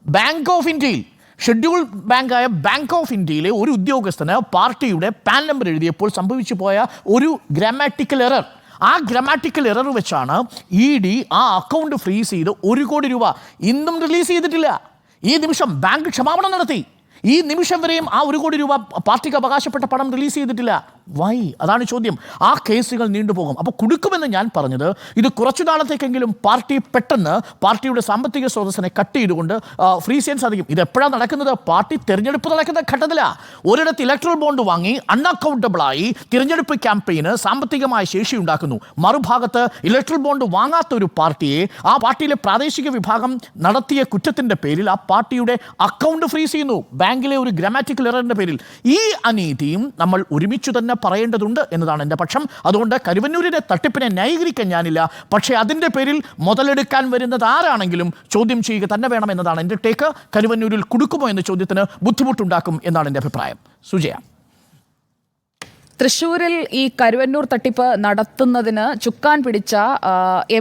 ബാങ്ക് ഓഫ് ഇന്ത്യയിൽ, ഷെഡ്യൂൾ ബാങ്കായ ബാങ്ക് ഓഫ് ഇന്ത്യയിലെ ഒരു ഉദ്യോഗസ്ഥന് പാർട്ടിയുടെ പാൻ നമ്പർ എഴുതിയപ്പോൾ സംഭവിച്ചു പോയ ഒരു ഗ്രാമാറ്റിക്കൽ എറർ. ആ ഗ്രാമാറ്റിക്കൽ എറർ വെച്ചാണ് ED ആ അക്കൗണ്ട് ഫ്രീസ് ചെയ്ത് 1 കോടി രൂപ ഇന്നും റിലീസ് ചെയ്തിട്ടില്ല. ഈ നിമിഷം ബാങ്ക് ക്ഷമാപണം നടത്തി. ഈ നിമിഷം വരെയും ആ 1 കോടി രൂപ പാർട്ടിക്ക് അവകാശപ്പെട്ട പണം റിലീസ് ചെയ്തിട്ടില്ല. വൈ? അതാണ് ചോദ്യം. ആ കേസുകൾ നീണ്ടുപോകും. അപ്പോൾ കുടുക്കുമെന്ന് ഞാൻ പറഞ്ഞത് ഇത് കുറച്ചു നാളത്തേക്കെങ്കിലും പാർട്ടി പെട്ടെന്ന് പാർട്ടിയുടെ സാമ്പത്തിക സ്രോതസ്സിനെ കട്ട് ചെയ്തുകൊണ്ട് ഫ്രീസ് ചെയ്യാൻ സാധിക്കും. ഇത് എപ്പോഴാണ് നടക്കുന്നത്? പാർട്ടി തിരഞ്ഞെടുപ്പ് നടക്കുന്ന ഘട്ടത്തിലാണ്. ഒരിടത്ത് ഇലക്ട്രൽ ബോണ്ട് വാങ്ങി അൺഅക്കൗണ്ടബിളായി തിരഞ്ഞെടുപ്പ് ക്യാമ്പയിന് സാമ്പത്തികമായ ശേഷി ഉണ്ടാക്കുന്നു. മറുഭാഗത്ത് ഇലക്ട്രൽ ബോണ്ട് വാങ്ങാത്ത ഒരു പാർട്ടിയെ ആ പാർട്ടിയിലെ പ്രാദേശിക വിഭാഗം നടത്തിയ കുറ്റത്തിൻ്റെ പേരിൽ ആ പാർട്ടിയുടെ അക്കൗണ്ട് ഫ്രീസ് ചെയ്യുന്നു, ബാങ്കിലെ ഒരു ഗ്രാമാറ്റിക്കൽ എററിൻ്റെ പേരിൽ. ഈ അനീതിയും നമ്മൾ ഒരുമിച്ച് തന്നെ പറയേണ്ടതുണ്ട് എന്നതാണ് എൻ്റെ പക്ഷം. അതുകൊണ്ട് കരുവന്നൂരിലെ തട്ടിപ്പിനെ ന്യായീകരിക്കാൻ ഞാനില്ല. പക്ഷേ അതിൻ്റെ പേരിൽ മുതലെടുക്കാൻ വരുന്നത് ആരാണെങ്കിലും ചോദ്യം ചെയ്യുക തന്നെ വേണം എന്നതാണ് എൻ്റെ ടേക്ക്. കരുവന്നൂരിൽ കുടുക്കുമോ എന്ന ചോദ്യത്തിന് ബുദ്ധിമുട്ടുണ്ടാക്കും എന്നാണ് എൻ്റെ അഭിപ്രായം. സുജയ, തൃശ്ശൂരിൽ ഈ കരുവന്നൂർ തട്ടിപ്പ് നടത്തുന്നതിന് ചുക്കാൻ പിടിച്ച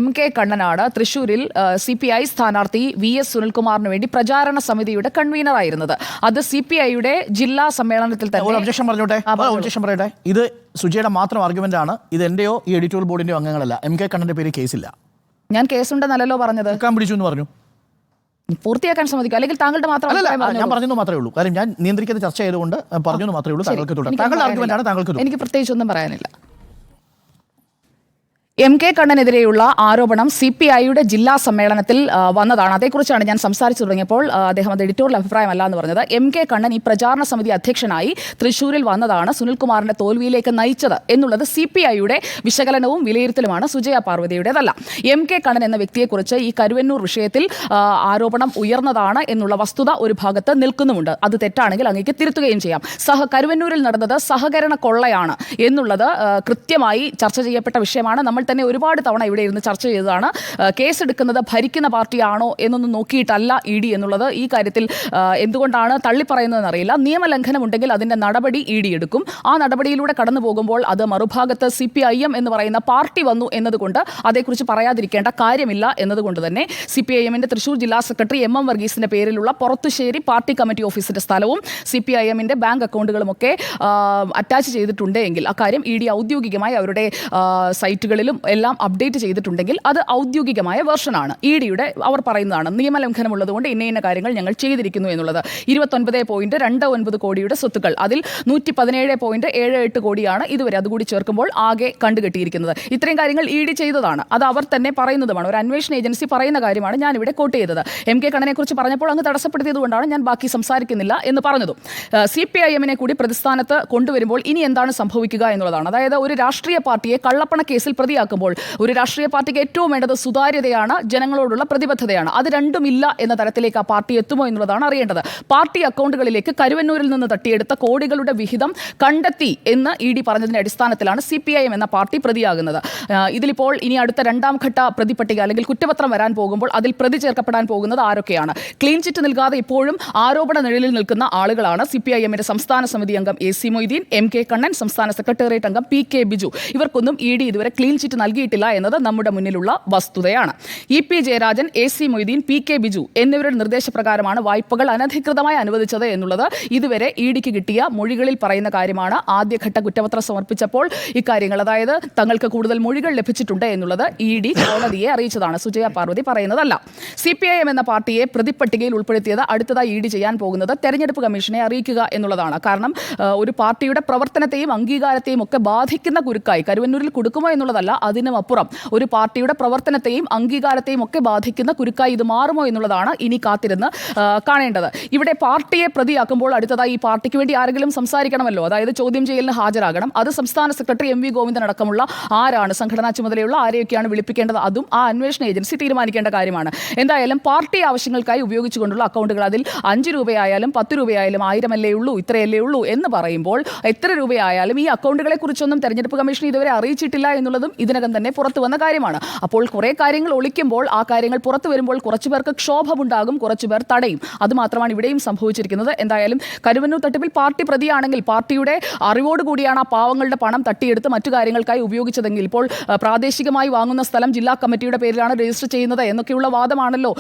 MK കണ്ണനാണ് തൃശ്ശൂരിൽ CPI സ്ഥാനാർത്ഥി VS സുനിൽകുമാറിന് വേണ്ടി പ്രചാരണ സമിതിയുടെ കൺവീനറായിരുന്നത്. അത് CPIയുടെ ജില്ലാ സമ്മേളനത്തിൽ തന്നെ ഒബ്ജക്ഷൻ പറഞ്ഞോട്ടെ, ഒബ്ജക്ഷൻ പറയട്ടെ. ഇത് സുജയുടെ മാത്രം ആർഗ്യുമെന്റ് ആണ്. ഇത് എൻ്റെയോ ഈ എഡിറ്റോറിയൽ ബോർഡിൻ്റെയോ അംഗങ്ങളല്ല. MK കണ്ണൻ്റെ പേര് കേസില്ല. ഞാൻ കേസുണ്ടെന്നല്ലോ പറഞ്ഞത്. പിടിച്ചു എന്ന് പറഞ്ഞു. പൂർത്തിയാക്കാൻ സമ്മതിക്കും, അല്ലെങ്കിൽ താങ്കളുടെ മാത്രം ഞാൻ പറഞ്ഞു മാത്രമേ ഉള്ളൂ. കാര്യം ഞാൻ നിയന്ത്രിക്കുന്ന ചർച്ച ചെയ്തുകൊണ്ട് പറഞ്ഞു മാത്രമേ ഉള്ളൂ. താങ്കളുടെ ആർഗ്യുമെന്റ് ആണ്. താങ്കൾക്ക് എനിക്ക് പ്രത്യേകിച്ചൊന്നും പറയാനില്ല. MK കണ്ണനെതിരെയുള്ള ആരോപണം CPIയുടെ ജില്ലാ സമ്മേളനത്തിൽ വന്നതാണ്. അതേക്കുറിച്ചാണ് ഞാൻ സംസാരിച്ചു തുടങ്ങിയപ്പോൾ അദ്ദേഹം അത് എഡിറ്റോറിയൽ അഭിപ്രായമല്ല എന്ന് പറഞ്ഞത്. MK കണ്ണൻ ഈ പ്രചാരണ സമിതി അധ്യക്ഷനായി തൃശ്ശൂരിൽ വന്നതാണ് സുനിൽകുമാറിന്റെ തോൽവിയിലേക്ക് നയിച്ചത് എന്നുള്ളത് CPIയുടെ വിശകലനവും വിലയിരുത്തലുമാണ്, സുജയ പാർവതിയുടേതല്ല. MK കണ്ണൻ എന്ന വ്യക്തിയെക്കുറിച്ച് ഈ കരുവന്നൂർ വിഷയത്തിൽ ആരോപണം ഉയർന്നതാണ് എന്നുള്ള വസ്തുത ഒരു ഭാഗത്ത് നിൽക്കുന്നുമുണ്ട്. അത് തെറ്റാണെങ്കിൽ അങ്ങേക്ക് തിരുത്തുകയും ചെയ്യാം. കരുവന്നൂരിൽ നടന്നത് സഹകരണ കൊള്ളയാണ് എന്നുള്ളത് കൃത്യമായി ചർച്ച ചെയ്യപ്പെട്ട വിഷയമാണ്. നമ്മൾ തന്നെ ഒരുപാട് തവണ ഇവിടെ ഇരുന്ന് ചർച്ച ചെയ്തതാണ്. കേസെടുക്കുന്നത് ഭരിക്കുന്ന പാർട്ടിയാണോ എന്നൊന്നും നോക്കിയിട്ടല്ല ED എന്നുള്ളത്. ഈ കാര്യത്തിൽ എന്തുകൊണ്ടാണ് തള്ളിപ്പറയുന്നതെന്ന് അറിയില്ല. നിയമലംഘനം ഉണ്ടെങ്കിൽ അതിൻ്റെ നടപടി ED എടുക്കും. ആ നടപടിയിലൂടെ കടന്നു പോകുമ്പോൾ അത് മറുഭാഗത്ത് CPIM എന്ന് പറയുന്ന പാർട്ടി വന്നു എന്നതുകൊണ്ട് അതേക്കുറിച്ച് പറയാതിരിക്കേണ്ട കാര്യമില്ല എന്നതുകൊണ്ട് തന്നെ CPIMൻ്റെ തൃശ്ശൂർ ജില്ലാ സെക്രട്ടറി MM വർഗീസിൻ്റെ പേരിലുള്ള പുറത്തുശ്ശേരി പാർട്ടി കമ്മിറ്റി ഓഫീസിൻ്റെ സ്ഥലവും CPIMൻ്റെ ബാങ്ക് അക്കൗണ്ടുകളുമൊക്കെ അറ്റാച്ച് ചെയ്തിട്ടുണ്ട് എങ്കിൽ അക്കാര്യം ED ഔദ്യോഗികമായി അവരുടെ സൈറ്റുകളിലും എല്ലാം അപ്ഡേറ്റ് ചെയ്തിട്ടുണ്ടെങ്കിൽ അത് ഔദ്യോഗികമായ വേർഷനാണ്. EDയുടെ അവർ പറയുന്നതാണ് നിയമലംഘനം ഉള്ളതുകൊണ്ട് ഇന്ന കാര്യങ്ങൾ ഞങ്ങൾ ചെയ്തിരിക്കുന്നു എന്നുള്ളത്. 29.29 കോടിയുടെ സ്വത്തുക്കൾ, അതിൽ 117.78 കോടിയാണ് ഇതുവരെ, അതുകൂടി ചേർക്കുമ്പോൾ ആകെ കണ്ടുകെട്ടിയിരിക്കുന്നത്. ഇത്രയും കാര്യങ്ങൾ ED ചെയ്തതാണ്. അത് അവർ തന്നെ പറയുന്നതുമാണ്. ഒരു അന്വേഷണ ഏജൻസി പറയുന്ന കാര്യമാണ് ഞാനിവിടെ കോട്ട് ചെയ്തത്. MK കണ്ണനെ കുറിച്ച് പറഞ്ഞപ്പോൾ അങ്ങ് തടസ്സപ്പെടുത്തിയതുകൊണ്ടാണ് ഞാൻ ബാക്കി സംസാരിക്കുന്നില്ല എന്ന് പറഞ്ഞതും. CPIMനെ കൂടി പ്രതിസ്ഥാനത്ത് കൊണ്ടുവരുമ്പോൾ ഇനി എന്താണ് സംഭവിക്കുക എന്നുള്ളതാണ്. അതായത് ഒരു രാഷ്ട്രീയ പാർട്ടിയെ കള്ളപ്പണ കേസിൽ പ്രതിയാക്കുമ്പോൾ ഒരു രാഷ്ട്രീയ പാർട്ടിക്ക് ഏറ്റവും വേണ്ടത് സുതാര്യതയാണ്, ജനങ്ങളോടുള്ള പ്രതിബദ്ധതയാണ്. അത് രണ്ടുമില്ല എന്ന തരത്തിലേക്ക് ആ പാർട്ടി എത്തുമോ എന്നുള്ളതാണ് അറിയേണ്ടത്. പാർട്ടി അക്കൗണ്ടുകളിലേക്ക് കരുവന്നൂരിൽ നിന്ന് തട്ടിയെടുത്ത കോടികളുടെ വിഹിതം കണ്ടെത്തി എന്ന് ED പറഞ്ഞതിന്റെ അടിസ്ഥാനത്തിലാണ് CPIM എന്ന പാർട്ടി പ്രതിയാകുന്നത്. ഇതിലിപ്പോൾ ഇനി അടുത്ത രണ്ടാം ഘട്ട പ്രതിപട്ടിക അല്ലെങ്കിൽ കുറ്റപത്രം വരാൻ പോകുമ്പോൾ അതിൽ പ്രതി ചേർക്കപ്പെടാൻ പോകുന്നത് ആരൊക്കെയാണ്? ക്ലീൻ ചിറ്റ് നൽകാതെ ഇപ്പോഴും ആരോപണ നിഴലിൽ നിൽക്കുന്ന ആളുകളാണ് CPIMന്റെ സംസ്ഥാന സമിതി അംഗം AC മൊയ്തീൻ, MK കണ്ണൻ, സംസ്ഥാന സെക്രട്ടേറിയറ്റ് അംഗം PK ബിജു. ഇവർക്കൊന്നും ED ഇതുവരെ ക്ലീൻ ചിറ്റ് നൽകിയിട്ടില്ല എന്നത് നമ്മുടെ മുന്നിലുള്ള വസ്തുതയാണ്. EP Jayarajan, AC Moideen, PK Biju എന്നിവരുടെ നിർദ്ദേശപ്രകാരമാണ് വായ്പകൾ അനധികൃതമായി അനുവദിച്ചത് എന്നുള്ളത് ഇതുവരെ EDക്ക് കിട്ടിയ മൊഴികളിൽ പറയുന്ന കാര്യമാണ്. ആദ്യഘട്ട കുറ്റപത്രം സമർപ്പിച്ചപ്പോൾ ഇക്കാര്യങ്ങൾ, അതായത് തങ്ങൾക്ക് കൂടുതൽ മൊഴികൾ ലഭിച്ചിട്ടുണ്ട് എന്നുള്ളത് ED കോടതിയെ അറിയിച്ചതാണ്. സുജയ പാർവതി പറയുന്നതല്ല. CPIM എന്ന പാർട്ടിയെ പ്രതിപട്ടികയിൽ ഉൾപ്പെടുത്തിയത് അടുത്തതായി ED ചെയ്യാൻ പോകുന്നത് തെരഞ്ഞെടുപ്പ് കമ്മീഷനെ അറിയിക്കുക എന്നുള്ളതാണ്. കാരണം ഒരു പാർട്ടിയുടെ പ്രവർത്തനത്തെയും അംഗീകാരത്തെയും ഒക്കെ ബാധിക്കുന്ന കുരുക്കായി കരുവന്നൂരിൽ കൊടുക്കുമോ എന്നുള്ളതല്ല, അതിനും അപ്പുറം ഒരു പാർട്ടിയുടെ പ്രവർത്തനത്തെയും അംഗീകാരത്തെയും ഒക്കെ ബാധിക്കുന്ന കുരുക്കായി ഇത് മാറുമോ എന്നുള്ളതാണ് ഇനി കാത്തിരുന്ന് കാണേണ്ടത്. ഇവിടെ പാർട്ടിയെ പ്രതിയാക്കുമ്പോൾ അടുത്തതായി ഈ പാർട്ടിക്ക് വേണ്ടി ആരെങ്കിലും സംസാരിക്കണമല്ലോ, അതായത് ചോദ്യം ചെയ്യലിന് ഹാജരാകണം. അത് സംസ്ഥാന സെക്രട്ടറി MV ഗോവിന്ദൻ അടക്കമുള്ള ആരാണ്, സംഘടനാ ചുമതലയുള്ള ആരെയൊക്കെയാണ് വിളിപ്പിക്കേണ്ടത്, അതും ആ അന്വേഷണ ഏജൻസി തീരുമാനിക്കേണ്ട കാര്യമാണ്. എന്തായാലും പാർട്ടി ആവശ്യങ്ങൾക്കായി ഉപയോഗിച്ചുകൊണ്ടുള്ള അക്കൗണ്ടുകൾ, അതിൽ 5 രൂപയായാലും 10 രൂപയായാലും 1000 അല്ലേ ഉള്ളൂ, ഇത്രയല്ലേ ഉള്ളൂ എന്ന് പറയുമ്പോൾ എത്ര രൂപയായാലും ഈ അക്കൗണ്ടുകളെ കുറിച്ചൊന്നും തെരഞ്ഞെടുപ്പ് കമ്മീഷൻ ഇതുവരെ അറിയിച്ചിട്ടില്ല എന്നുള്ളതും ഇതിനകം തന്നെ പുറത്തു വന്ന കാര്യമാണ്. അപ്പോൾ കുറേ കാര്യങ്ങൾ ഒളിക്കുമ്പോൾ ആ കാര്യങ്ങൾ പുറത്തു വരുമ്പോൾ കുറച്ചു പേർക്ക് ക്ഷോഭമുണ്ടാകും, കുറച്ചു പേർ തടയും. അതുമാത്രമാണ് ഇവിടെയും സംഭവിച്ചിരിക്കുന്നത്. എന്തായാലും കരുവന്നൂർ തട്ടിപ്പിൽ പാർട്ടി പ്രതിയാണെങ്കിൽ പാർട്ടിയുടെ അറിവോടുകൂടിയാണ് ആ പാവങ്ങളുടെ പണം തട്ടിയെടുത്ത് മറ്റു കാര്യങ്ങൾക്കായി ഉപയോഗിച്ചതെങ്കിൽ ഇപ്പോൾ പ്രാദേശികമായി വാങ്ങുന്ന സ്ഥലം ജില്ലാ കമ്മിറ്റിയുടെ പേരിലാണ് രജിസ്റ്റർ ചെയ്യുന്നത് എന്നൊക്കെയുള്ള വാദമാണല്ലോ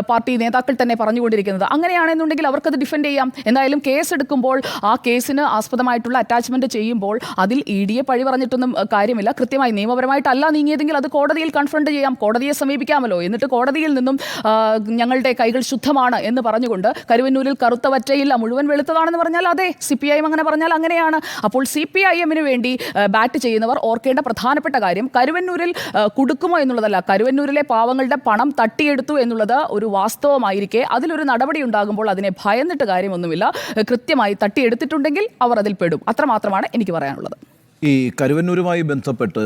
പാർട്ടി നേതാക്കൾ തന്നെ പറഞ്ഞുകൊണ്ടിരിക്കുന്നത്. അങ്ങനെയാണെന്നുണ്ടെങ്കിൽ അവർക്കത് ഡിഫെൻഡ് ചെയ്യാം. എന്തായാലും കേസെടുക്കുമ്പോൾ ആ കേസിന് ആസ്പദമായിട്ടുള്ള അറ്റാച്ച്മെന്റ് ചെയ്യുമ്പോൾ അതിൽ EDയെ പഴി പറഞ്ഞിട്ടൊന്നും കാര്യമില്ല. കൃത്യമായി നിയമപരമായി കാര്യമായിട്ടല്ല നീങ്ങിയതെങ്കിൽ അത് കോടതിയിൽ കൺഫ്രണ്ട് ചെയ്യാം, കോടതിയെ സമീപിക്കാമല്ലോ. എന്നിട്ട് കോടതിയിൽ നിന്നും ഞങ്ങളുടെ കൈകൾ ശുദ്ധമാണ് എന്ന് പറഞ്ഞുകൊണ്ട് കരുവന്നൂരിൽ കറുത്ത വറ്റയില്ല മുഴുവൻ വെളുത്തതാണെന്ന് പറഞ്ഞാൽ അതെ, CPIM അങ്ങനെ പറഞ്ഞാൽ അങ്ങനെയാണ്. അപ്പോൾ CPIMന് വേണ്ടി ബാറ്റ് ചെയ്യുന്നവർ ഓർക്കേണ്ട പ്രധാനപ്പെട്ട കാര്യം കരുവന്നൂരിൽ കുടുക്കുമോ എന്നുള്ളതല്ല, കരുവന്നൂരിലെ പാവങ്ങളുടെ പണം തട്ടിയെടുത്തു എന്നുള്ളത് ഒരു വാസ്തവമായിരിക്കെ അതിലൊരു നടപടി ഉണ്ടാകുമ്പോൾ അതിനെ ഭയന്നിട്ട് കാര്യമൊന്നുമില്ല. കൃത്യമായി തട്ടിയെടുത്തിട്ടുണ്ടെങ്കിൽ അവർ അതിൽ പെടും. അത്രമാത്രമാണ് എനിക്ക് പറയാനുള്ളത്. ഈ കരുവന്നൂരുമായി ബന്ധപ്പെട്ട്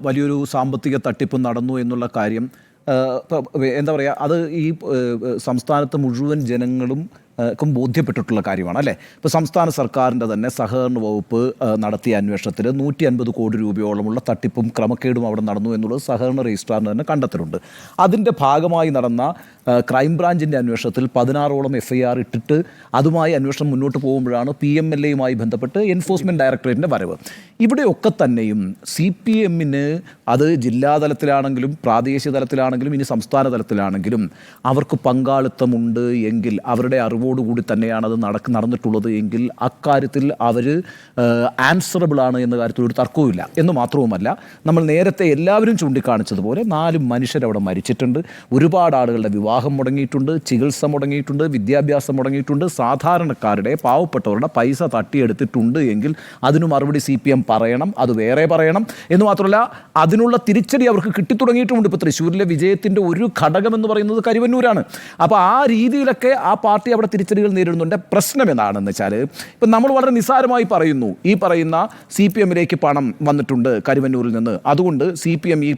വലിയൊരു സാമ്പത്തിക തട്ടിപ്പ് നടന്നു എന്നുള്ള കാര്യം എന്താ പറയുക, അത് ഈ സംസ്ഥാനത്ത് മുഴുവൻ ജനങ്ങളും ബോധ്യപ്പെട്ടിട്ടുള്ള കാര്യമാണ് അല്ലേ. ഇപ്പോൾ സംസ്ഥാന സർക്കാരിൻ്റെ തന്നെ സഹകരണ വകുപ്പ് നടത്തിയ അന്വേഷണത്തിൽ 150 കോടി രൂപയോളമുള്ള തട്ടിപ്പും ക്രമക്കേടും അവിടെ നടന്നു എന്നുള്ളത് സഹകരണ രജിസ്ട്രാറിന് തന്നെ കണ്ടെത്തലുണ്ട്. അതിൻ്റെ ഭാഗമായി നടന്ന ക്രൈംബ്രാഞ്ചിൻ്റെ അന്വേഷണത്തിൽ 16ഓളം FIR ഇട്ടിട്ട് അതുമായി അന്വേഷണം മുന്നോട്ട് പോകുമ്പോഴാണ് PMLAയുമായി ബന്ധപ്പെട്ട് എൻഫോഴ്സ്മെൻറ്റ് ഡയറക്ടറേറ്റിൻ്റെ വരവ്. ഇവിടെയൊക്കെ തന്നെയും CPMന് അത് ജില്ലാതലത്തിലാണെങ്കിലും പ്രാദേശിക തലത്തിലാണെങ്കിലും ഇനി സംസ്ഥാന തലത്തിലാണെങ്കിലും അവർക്ക് പങ്കാളിത്തമുണ്ട് എങ്കിൽ, അവരുടെ അറിവോടുകൂടി തന്നെയാണ് അത് നടന്നിട്ടുള്ളത് എങ്കിൽ അക്കാര്യത്തിൽ അവർ ആൻസറബിൾ ആണ് എന്ന കാര്യത്തിൽ ഒരു തർക്കവുമില്ല. എന്ന് മാത്രവുമല്ല, നമ്മൾ നേരത്തെ എല്ലാവരും ചൂണ്ടിക്കാണിച്ചതുപോലെ 4 മനുഷ്യരവിടെ മരിച്ചിട്ടുണ്ട്, ഒരുപാട് ആളുകളുടെ വിവാഹം മുടങ്ങിയിട്ടുണ്ട്, ചികിത്സ മുടങ്ങിയിട്ടുണ്ട്, വിദ്യാഭ്യാസം മുടങ്ങിയിട്ടുണ്ട്. സാധാരണക്കാരുടെ പാവപ്പെട്ടവരുടെ പൈസ തട്ടിയെടുത്തിട്ടുണ്ട് എങ്കിൽ അതിന് മറുപടി CPM പറയണം, അത് വേറെ പറയണം. എന്ന് മാത്രമല്ല, അതിനുള്ള തിരിച്ചടി അവർക്ക് കിട്ടിത്തുടങ്ങിയിട്ടുമുണ്ട്. ഇപ്പോൾ തൃശ്ശൂരിലെ വിജയത്തിൻ്റെ ഒരു ഘടകം എന്ന് പറയുന്നത് കരുവന്നൂരാണ്. അപ്പോൾ ആ രീതിയിലൊക്കെ ആ പാർട്ടി അവിടെ തിരിച്ചടികൾ നേരിടുന്നുണ്ട്. പ്രശ്നം എന്താണെന്ന് വെച്ചാൽ, ഇപ്പം നമ്മൾ വളരെ നിസ്സാരമായി പറയുന്നു, ഈ പറയുന്ന CPMലേക്ക് പണം വന്നിട്ടുണ്ട് കരുവന്നൂരിൽ നിന്ന്, അതുകൊണ്ട് CPM ഈ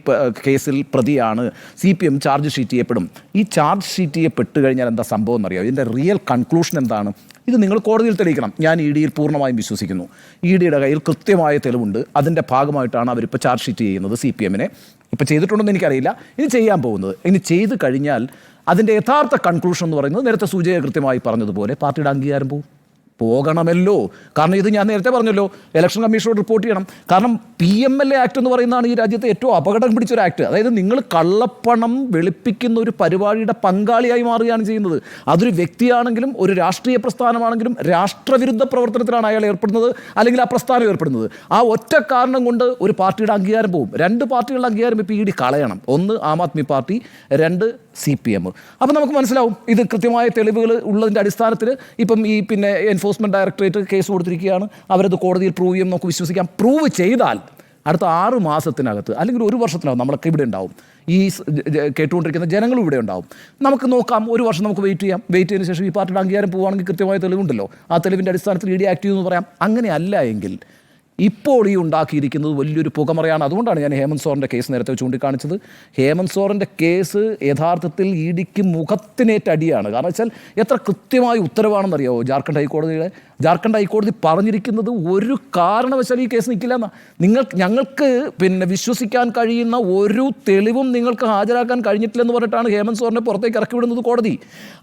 കേസിൽ പ്രതിയാണ്, CPM ചാർജ് ഷീറ്റ് ചെയ്യപ്പെടും. ഈ ചാർജ് ഷീറ്റ് ചെയ്യപ്പെട്ട് കഴിഞ്ഞാൽ എന്താ സംഭവം എന്നറിയാം? ഇതിൻ്റെ റിയൽ കൺക്ലൂഷൻ എന്താണ്? ഇത് നിങ്ങൾ കോടതിയിൽ തെളിയിക്കണം. ഞാൻ EDയിൽ പൂർണ്ണമായും വിശ്വസിക്കുന്നു. EDയുടെ കയ്യിൽ കൃത്യമായ തെളിവുണ്ട്. അതിൻ്റെ ഭാഗമായിട്ടാണ് അവരിപ്പോൾ ചാർജ് ഷീറ്റ് ചെയ്യുന്നത് CPMനെ. ഇപ്പോൾ ചെയ്തിട്ടുണ്ടെന്ന് എനിക്കറിയില്ല, ഇനി ചെയ്യാൻ പോകുന്നത്. ഇനി ചെയ്ത് കഴിഞ്ഞാൽ അതിൻ്റെ യഥാർത്ഥ കൺക്ലൂഷൻ എന്ന് പറയുന്നത് നേരത്തെ സുജയ കൃത്യമായി പറഞ്ഞതുപോലെ പാർട്ടിയുടെ അംഗീകാരം പോകണമല്ലോ. കാരണം ഇത് ഞാൻ നേരത്തെ പറഞ്ഞല്ലോ, ഇലക്ഷൻ കമ്മീഷനോട് റിപ്പോർട്ട് ചെയ്യണം. കാരണം PMLA ആക്ട് എന്ന് പറയുന്നതാണ് ഈ രാജ്യത്തെ ഏറ്റവും അപകടം പിടിച്ചൊരു ആക്ട്. അതായത് നിങ്ങൾ കള്ളപ്പണം വെളുപ്പിക്കുന്ന ഒരു പരിപാടിയുടെ പങ്കാളിയായി മാറുകയാണ് ചെയ്യുന്നത്. അതൊരു വ്യക്തിയാണെങ്കിലും ഒരു രാഷ്ട്രീയ പ്രസ്ഥാനമാണെങ്കിലും രാഷ്ട്രവിരുദ്ധ പ്രവർത്തനത്തിലാണ് അയാൾ ഏർപ്പെടുന്നത്, അല്ലെങ്കിൽ ആ പ്രസ്ഥാനം ഏർപ്പെടുന്നത്. ആ ഒറ്റ കാരണം കൊണ്ട് ഒരു പാർട്ടിയുടെ അംഗീകാരം പോകും. 2 പാർട്ടികളുടെ അംഗീകാരം ഇപ്പോൾ ED കളയണം. 1 ആം ആദ്മി പാർട്ടി, 2 CPM. അപ്പോൾ നമുക്ക് മനസ്സിലാവും ഇത് കൃത്യമായ തെളിവുകൾ ഉള്ളതിൻ്റെ അടിസ്ഥാനത്തിൽ ഇപ്പം ഈ എൻഫോഴ്സ്മെൻറ്റ് ഡയറക്ടറേറ്റ് കേസ് കൊടുത്തിരിക്കുകയാണ്. അവരത് കോടതിയിൽ പ്രൂവ് ചെയ്യും, നമുക്ക് വിശ്വസിക്കാം. പ്രൂവ് ചെയ്താൽ അടുത്ത 6 മാസത്തിനകത്ത് അല്ലെങ്കിൽ 1 വർഷത്തിനകത്ത് നമ്മളൊക്കെ ഇവിടെ ഉണ്ടാവും, ഈ കേട്ടുകൊണ്ടിരിക്കുന്ന ജനങ്ങളും ഇവിടെ ഉണ്ടാവും. നമുക്ക് നോക്കാം, 1 വർഷം നമുക്ക് വെയിറ്റ് ചെയ്യാം. വെയിറ്റ് ചെയ്തതിന് ശേഷം ഈ പാർട്ടിയുടെ അംഗീകാരം പോവുകയാണെങ്കിൽ കൃത്യമായ തെളിവുണ്ടല്ലോ, ആ തെളിവിൻ്റെ അടിസ്ഥാനത്തിൽ ED ആക്ട് ചെയ്യുമെന്ന് പറയാം. അങ്ങനെ അല്ല എങ്കിൽ ഇപ്പോൾ ഈ ഉണ്ടാക്കിയിരിക്കുന്നത് വലിയൊരു പുകമറയാണ്. അതുകൊണ്ടാണ് ഞാൻ ഹേമന്ത് സോറിൻ്റെ കേസ് നേരത്തെ ചൂണ്ടിക്കാണിച്ചത്. ഹേമന്ത് സോറിൻ്റെ കേസ് യഥാർത്ഥത്തിൽ EDക്ക് മുഖത്തിനേറ്റ അടിയാണ്. കാരണം വെച്ചാൽ എത്ര കൃത്യമായ ഉത്തരവാണെന്നറിയാമോ ജാർഖണ്ഡ് ഹൈക്കോടതി പറഞ്ഞിരിക്കുന്നത്? ഒരു കാരണവശാലും ഈ കേസ് നിൽക്കില്ല എന്നാ. ഞങ്ങൾക്ക് വിശ്വസിക്കാൻ കഴിയുന്ന ഒരു തെളിവും നിങ്ങൾക്ക് ഹാജരാക്കാൻ കഴിഞ്ഞിട്ടില്ലെന്ന് പറഞ്ഞിട്ടാണ് ഹേമന്ത് സോറിനെ പുറത്തേക്ക് ഇറക്കി വിടുന്നത് കോടതി.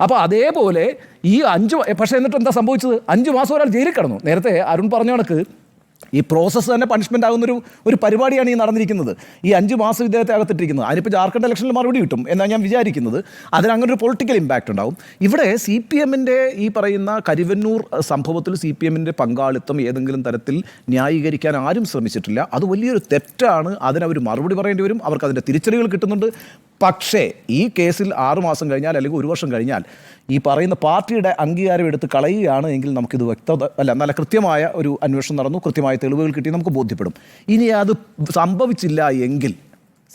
അപ്പോൾ അതേപോലെ ഈ 5 പക്ഷേ എന്നിട്ട് എന്താ സംഭവിച്ചത്? 5 മാസം ഒരാൾ ജയിലിൽ കിടന്നു. നേരത്തെ അരുൺ പറഞ്ഞ കണക്ക് ഈ പ്രോസസ്സ് തന്നെ പണിഷ്മെൻ്റ് ആകുന്നൊരു പരിപാടിയാണ് ഈ നടന്നിരിക്കുന്നത്. ഈ 5 മാസം ഇദ്ദേഹത്തെ അകത്തിട്ടിരിക്കുന്നത്. അതിനിപ്പോൾ ജാർഖണ്ഡ് ഇലക്ഷനിൽ മറുപടി കിട്ടും എന്നാണ് ഞാൻ വിചാരിക്കുന്നത്. അതിനങ്ങനെ ഒരു പൊളിറ്റിക്കൽ ഇമ്പാക്റ്റ് ഉണ്ടാവും. ഇവിടെ CPMൻ്റെ ഈ പറയുന്ന കരുവന്നൂർ സംഭവത്തിൽ CPMൻ്റെ പങ്കാളിത്തം ഏതെങ്കിലും തരത്തിൽ ന്യായീകരിക്കാൻ ആരും ശ്രമിച്ചിട്ടില്ല. അത് വലിയൊരു തെറ്റാണ്. അതിനവർ മറുപടി പറയേണ്ടി വരും. അവർക്ക് അതിൻ്റെ തിരിച്ചടികൾ കിട്ടുന്നുണ്ട്. പക്ഷേ ഈ കേസിൽ 6 മാസം കഴിഞ്ഞാൽ അല്ലെങ്കിൽ 1 വർഷം കഴിഞ്ഞാൽ ഈ പറയുന്ന പാർട്ടിയുടെ അംഗീകാരം എടുത്ത് കളയുകയാണ് എങ്കിൽ നമുക്കിത് നല്ല കൃത്യമായ ഒരു അന്വേഷണം നടന്നു, കൃത്യമായ തെളിവുകൾ കിട്ടി, നമുക്ക് ബോധ്യപ്പെടും. ഇനി അത് സംഭവിച്ചില്ല എങ്കിൽ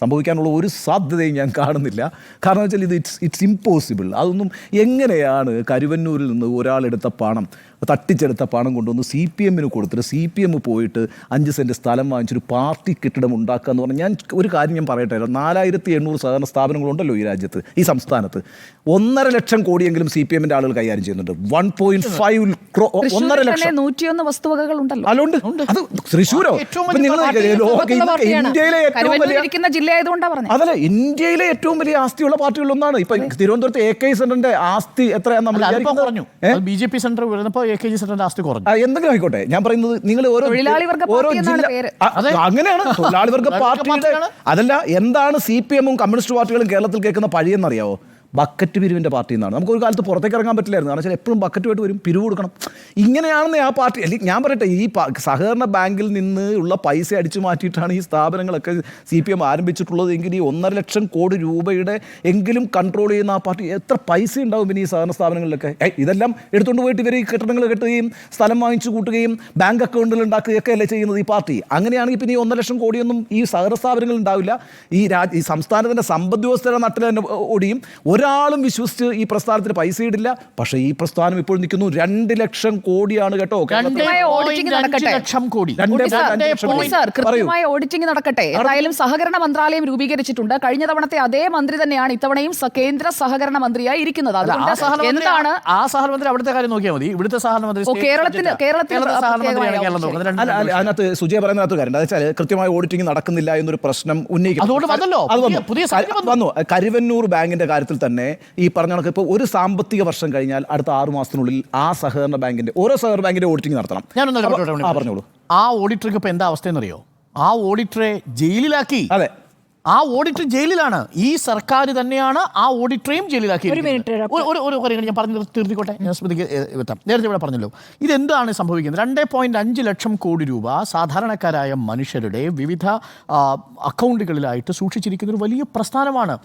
സംഭവിക്കാനുള്ള ഒരു സാധ്യതയും ഞാൻ കാണുന്നില്ല. കാരണം വെച്ചാൽ ഇറ്റ്സ് ഇമ്പോസിബിൾ. അതൊന്നും എങ്ങനെയാണ് കരുവന്നൂരിൽ നിന്ന് ഒരാളെടുത്ത പണം, തട്ടിച്ചെടുത്ത പണം കൊണ്ടുവന്ന് CPMന് കൊടുത്തിട്ട് CPM പോയിട്ട് 5 സെൻറ്റ് സ്ഥലം വാങ്ങിച്ചൊരു പാർട്ടി കെട്ടിടം ഉണ്ടാക്കുക എന്ന് പറഞ്ഞാൽ, ഞാൻ ഒരു കാര്യം ഞാൻ പറയട്ടെ, 4800 സഹകരണ സ്ഥാപനങ്ങളുണ്ടല്ലോ ഈ രാജ്യത്ത്, ഈ സംസ്ഥാനത്ത്. 1.5 ലക്ഷം കോടിയെങ്കിലും CPMൻ്റെ ആളുകൾ കൈകാര്യം ചെയ്യുന്നുണ്ട്. 1.5 1.5 ലക്ഷം 101 വസ്തുവകകൾ ഉണ്ടല്ലോ. അതുകൊണ്ട് അത് തൃശ്ശൂരോ ഇന്ത്യയിലെ ഏറ്റവും വലിയ അതല്ല, ഇന്ത്യയിലെ ഏറ്റവും വലിയ ആസ്തിയുള്ള പാർട്ടികളിലൊന്നാണ്. ഇപ്പൊ തിരുവനന്തപുരത്ത് AKG സെന്ററിന്റെ ആസ്തി എത്രയാണെന്ന് നമ്മൾ പറഞ്ഞു. BJP സെന്റർ വരുന്നപ്പോൾ AKG സെന്ററിന്റെ ആസ്തി കുറഞ്ഞു. എന്തെങ്കിലും ആയിക്കോട്ടെ, ഞാൻ പറയുന്നത് നിങ്ങൾ ഓരോ അങ്ങനെയാണ് തൊഴിലാളി വർഗ പാർട്ടിയുടെ. അതല്ല, എന്താണ് CPMും കമ്മ്യൂണിസ്റ്റ് പാർട്ടികളും കേരളത്തിൽ കേൾക്കുന്ന പഴിയെന്നറിയാവോ? ബക്കറ്റ് പിരിവിൻ്റെ പാർട്ടി എന്നാണ്. നമുക്ക് ഒരു കാലത്ത് പുറത്തേക്ക് ഇറങ്ങാൻ പറ്റില്ലായിരുന്നു. കാരണം വെച്ചാൽ എപ്പോഴും ബക്കറ്റുമായിട്ട് വരും, പിരിവ് കൊടുക്കണം. ഇങ്ങനെയാണെന്ന് ആ പാർട്ടി അല്ലെങ്കിൽ ഞാൻ പറയട്ടെ, ഈ സഹകരണ ബാങ്കിൽ നിന്ന് ഉള്ള പൈസ അടിച്ചു മാറ്റിയിട്ടാണ് ഈ സ്ഥാപനങ്ങളൊക്കെ CPM ആരംഭിച്ചിട്ടുള്ളത് എങ്കിൽ ഈ 1.5 ലക്ഷം കോടി രൂപയുടെ എങ്കിലും കൺട്രോൾ ചെയ്യുന്ന ആ പാർട്ടി എത്ര പൈസ ഉണ്ടാവും പിന്നെ ഈ സഹകരണ സ്ഥാപനങ്ങളിലൊക്കെ? ഇതെല്ലാം എടുത്തുകൊണ്ട് പോയിട്ട് ഇവർ ഈ കെട്ടിടങ്ങൾ കെട്ടുകയും സ്ഥലം വാങ്ങിച്ചു കൂട്ടുകയും ബാങ്ക് അക്കൗണ്ടുകൾ ഉണ്ടാക്കുകയൊക്കെ അല്ലേ ചെയ്യുന്നത് ഈ പാർട്ടി. അങ്ങനെയാണെങ്കിൽ പിന്നെ ഈ 1.5 ലക്ഷം കോടിയൊന്നും ഈ സഹകരണ സ്ഥാപനങ്ങൾ ഉണ്ടാവില്ല. ഈ സംസ്ഥാനത്തിൻ്റെ സമ്പദ് വ്യവസ്ഥയുടെ നട്ടിൽ തന്നെ ഓടിയും. ഒരാളും വിശ്വസിച്ച് ഈ പ്രസ്ഥാനത്തിന് പൈസ ഇടില്ല. പക്ഷേ ഈ പ്രസ്ഥാനം ഇപ്പോൾ നിൽക്കുന്നു 2 ലക്ഷം കോടിയാണ് കേട്ടോ. ലക്ഷം കോടി. കൃത്യമായ ഓഡിറ്റിംഗ് നടക്കട്ടെ. എന്തായാലും സഹകരണ മന്ത്രാലയം രൂപീകരിച്ചിട്ടുണ്ട്. കഴിഞ്ഞ തവണത്തെ അതേ മന്ത്രി തന്നെയാണ് ഇത്തവണയും കേന്ദ്ര സഹകരണ മന്ത്രിയായി ഇരിക്കുന്നത്. എന്താണ് ആ സഹകരണ മന്ത്രി അവിടുത്തെ കാര്യം നോക്കിയാൽ മതി. ഇവിടുത്തെ സഹകരണ മന്ത്രി അതിനകത്ത് സുജയ പറയുന്നതിനകത്ത് കാര്യം എന്താ വെച്ചാൽ കൃത്യമായ ഓഡിറ്റിംഗ് നടക്കുന്നില്ല എന്നൊരു പ്രശ്നം ഉന്നയിക്കുന്നു. അത് വന്നു. കരുവന്നൂർ ബാങ്കിന്റെ കാര്യത്തിൽ തന്നെ ഈ പറഞ്ഞ കണക്ക് ഇപ്പോൾ ഒരു സാമ്പത്തിക വർഷം കഴിഞ്ഞാൽ അടുത്ത 6 മാസത്തിനുള്ളിൽ ആ സഹകരണ ബാങ്കിന്റെ ഓരോ സഹകരണ ബാങ്കിന്റെ ഓഡിറ്റിംഗ് നടത്തണം. പറഞ്ഞോളൂ. ആ ഓഡിറ്റർക്ക് ഇപ്പൊ എന്താ അവസ്ഥയെന്നറിയോ? ആ ഓഡിറ്ററെ ജയിലിലാക്കി. അതെ, ആ ഓഡിറ്റർ ജയിലിലാണ്. ഈ സർക്കാർ തന്നെയാണ് ആ ഓഡിറ്ററെയും ജയിലിലാക്കി. ഒരു കാര്യം ഞാൻ പറഞ്ഞു തീർത്തിക്കോട്ടെ, ഞാൻ സ്മൃതിക്ക് എത്താം. നേരത്തെ ഇവിടെ പറഞ്ഞല്ലോ, ഇതെന്താണ് സംഭവിക്കുന്നത്? 2.5 ലക്ഷം കോടി രൂപ സാധാരണക്കാരായ മനുഷ്യരുടെ വിവിധ അക്കൗണ്ടുകളിലായിട്ട് സൂക്ഷിച്ചിരിക്കുന്ന ഒരു വലിയ പ്രസ്ഥാനമാണ്.